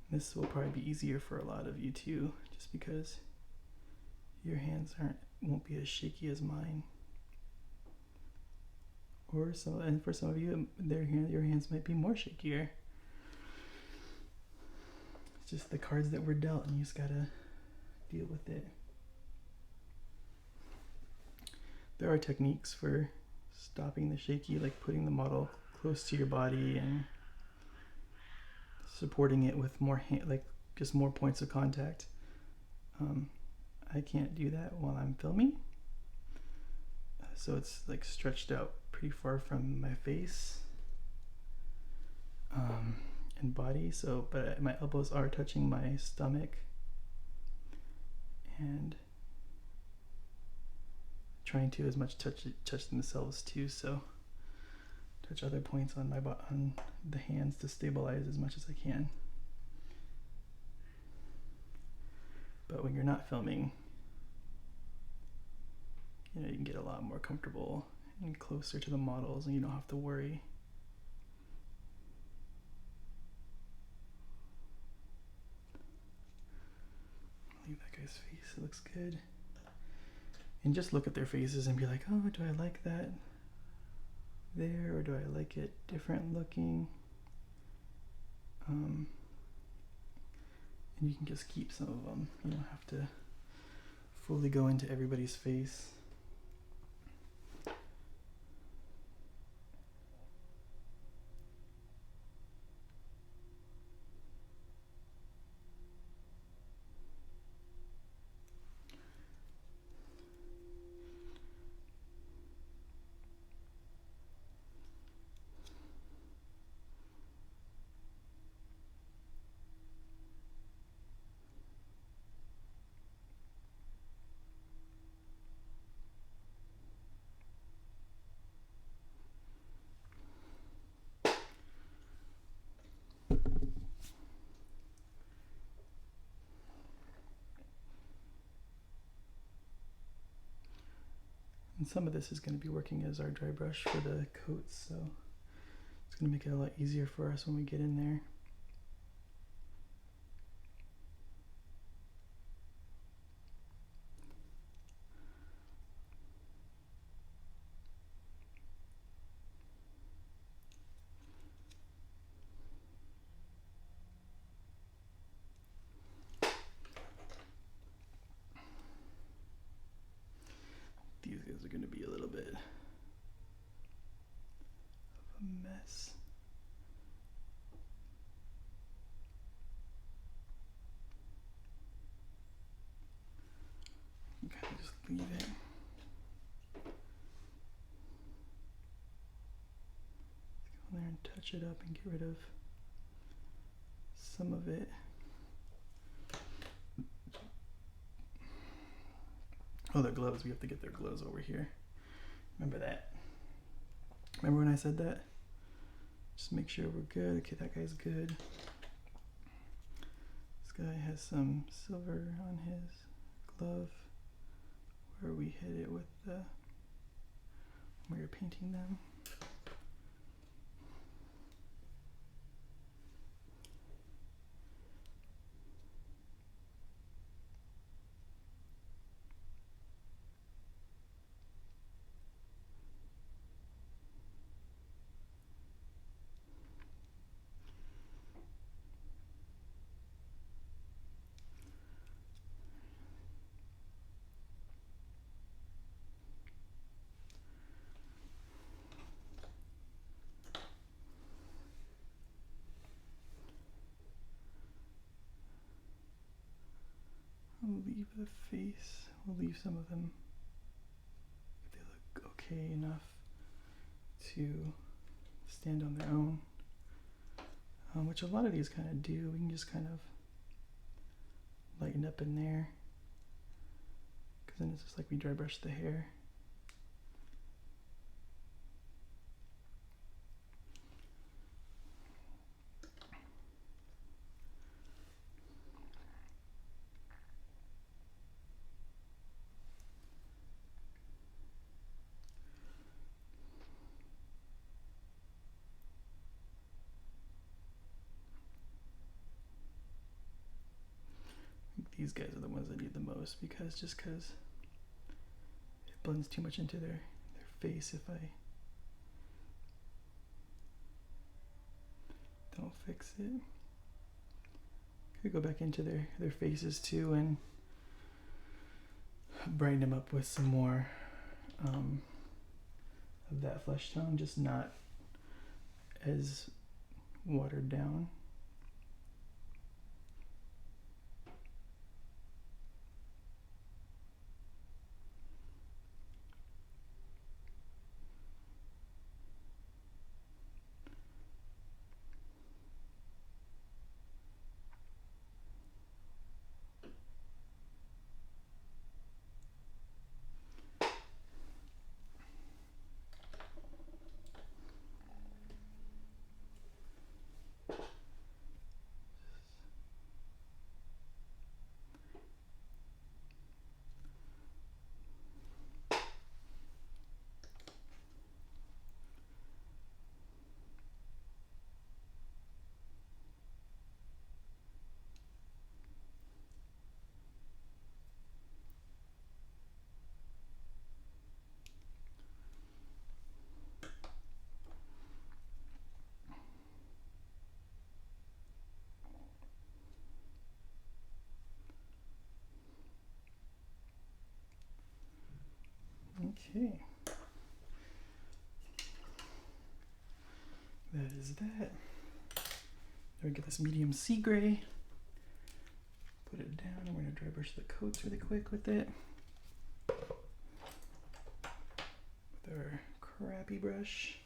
This will probably be easier for a lot of you too, just because your hands won't be as shaky as mine. And for some of you, your hands might be more shakier. It's just the cards that were dealt, and you just gotta deal with it. There are techniques for stopping the shaky, like putting the model close to your body and supporting it with more just more points of contact. I can't do that while I'm filming, so it's like stretched out pretty far from my face and body. So, but my elbows are touching my stomach and trying to as much touch themselves too. So touch other points on on the hands to stabilize as much as I can. But when you're not filming, you can get a lot more comfortable and closer to the models, and you don't have to worry. Leave that guy's face, it looks good. And just look at their faces and be like, oh, do I like that there, or do I like it different looking? And you can just keep some of them. You don't have to fully go into everybody's face. And some of this is going to be working as our dry brush for the coats, so it's going to make it a lot easier for us when we get in there. leave it. Let's go in there and touch it up and get rid of some of it. Oh, their gloves. We have to get their gloves over here. Remember that. Remember when I said that? Just make sure we're good. Okay, that guy's good. This guy has some silver on his glove where we hit it with the, where you're painting them. We'll leave the face. We'll leave some of them if they look okay enough to stand on their own, which a lot of these kind of do. We can just kind of lighten up in there, because then it's just like we dry brush the hair. These guys are the ones that need the most, because it blends too much into their face if I don't fix it. Could go back into their faces too and brighten them up with some more of that flesh tone, just not as watered down. Okay. That is that. Now we get this medium sea gray. Put it down, and we're gonna dry brush the coats really quick with it. With our crappy brush.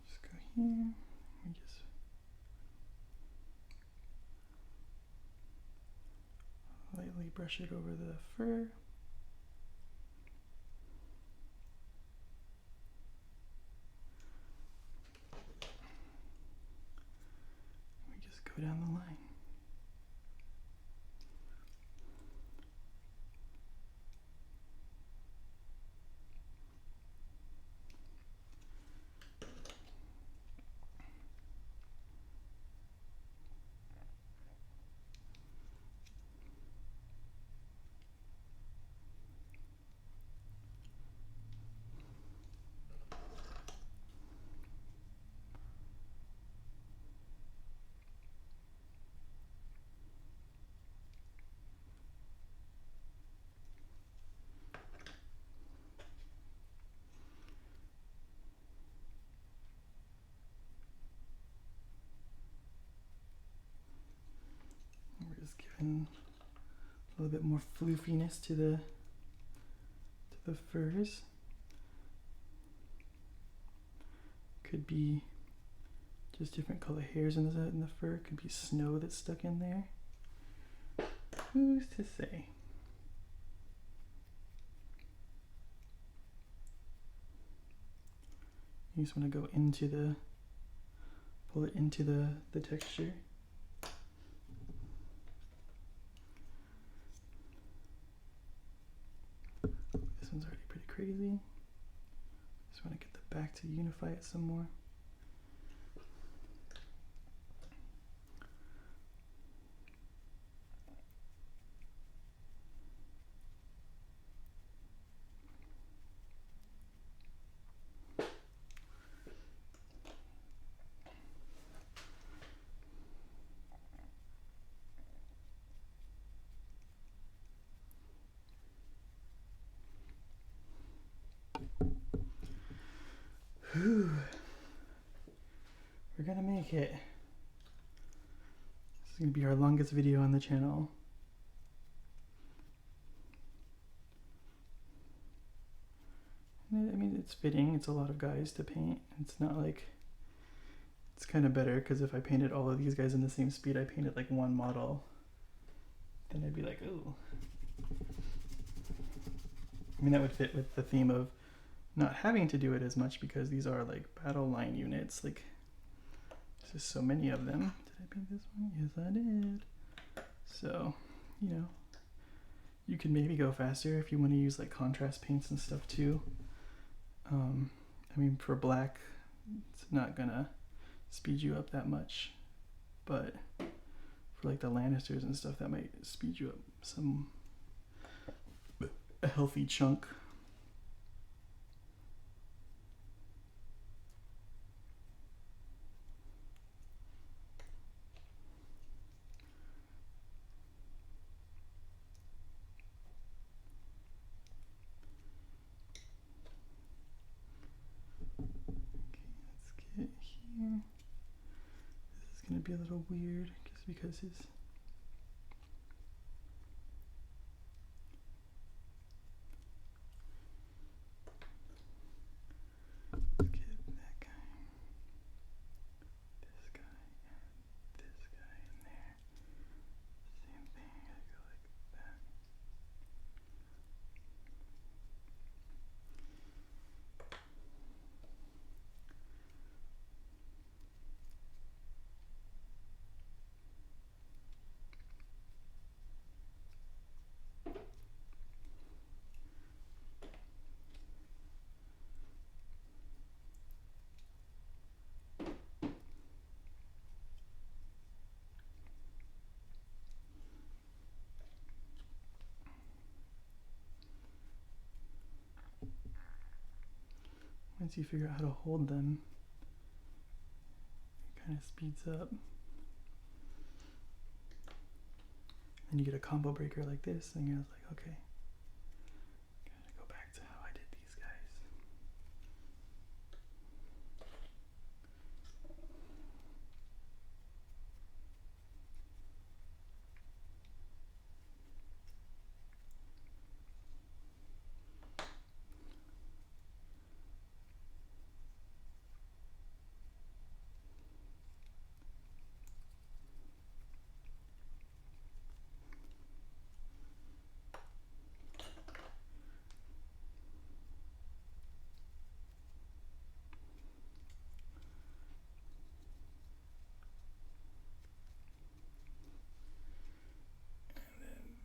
Just go here. We just lightly brush it over the fur. We just go down the line. giving a little bit more floofiness to the furs. Could be just different color hairs in the fur. Could be snow that's stuck in there. Who's to say? You just want to go into pull it into the texture. This one's already pretty crazy. Just want to get the back to unify it some more. Whew. We're gonna make it. This is gonna be our longest video on the channel. I mean, it's fitting. It's a lot of guys to paint. It's not like, it's kind of better because if I painted all of these guys in the same speed, I painted like one model, then I'd be like, ooh. I mean, that would fit with the theme of not having to do it as much because these are like battle line units. Like, there's just so many of them. Did I paint this one? Yes, I did. So, you know, you can maybe go faster if you want to use like contrast paints and stuff too. I mean, for black, it's not gonna speed you up that much, but for like the Lannisters and stuff, that might speed you up a healthy chunk. Here. This is going to be a little weird just because his let's get that guy, this guy, and this guy in there. Same thing, I gotta go like that. Once you figure out how to hold them, it kind of speeds up. Then you get a combo breaker like this, and you're like, okay, gotta go back to how I did these guys.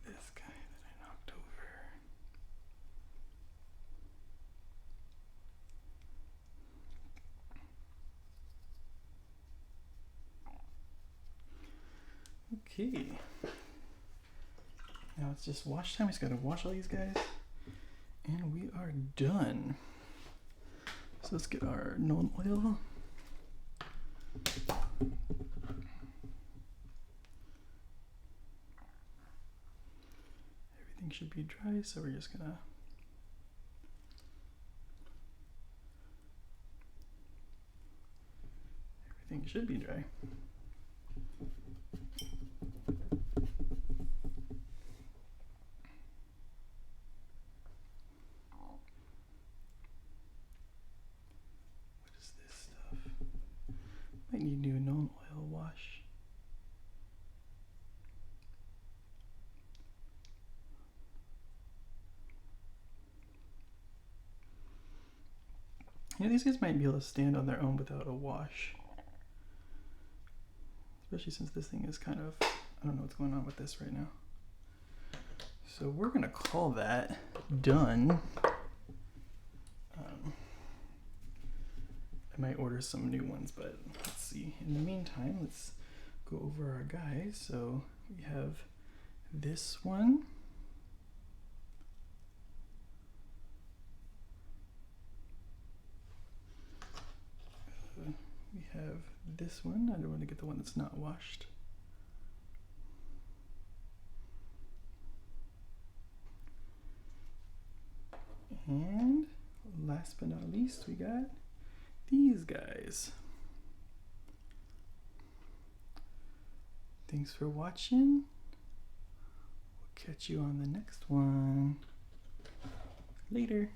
This guy that I knocked over. Okay. Now it's just wash time. I just gotta wash all these guys. And we are done. So let's get our Nuln Oil. Everything should be dry, so we're just gonna everything should be dry. need to do an oil wash. Yeah, these guys might be able to stand on their own without a wash. Especially since this thing is kind of, I don't know what's going on with this right now. So we're gonna call that done. I might order some new ones, but let's see. In the meantime, let's go over our guys. So we have this one. We have this one. I don't want to get the one that's not washed. And last but not least, we got these guys. Thanks for watching. We'll catch you on the next one. Later.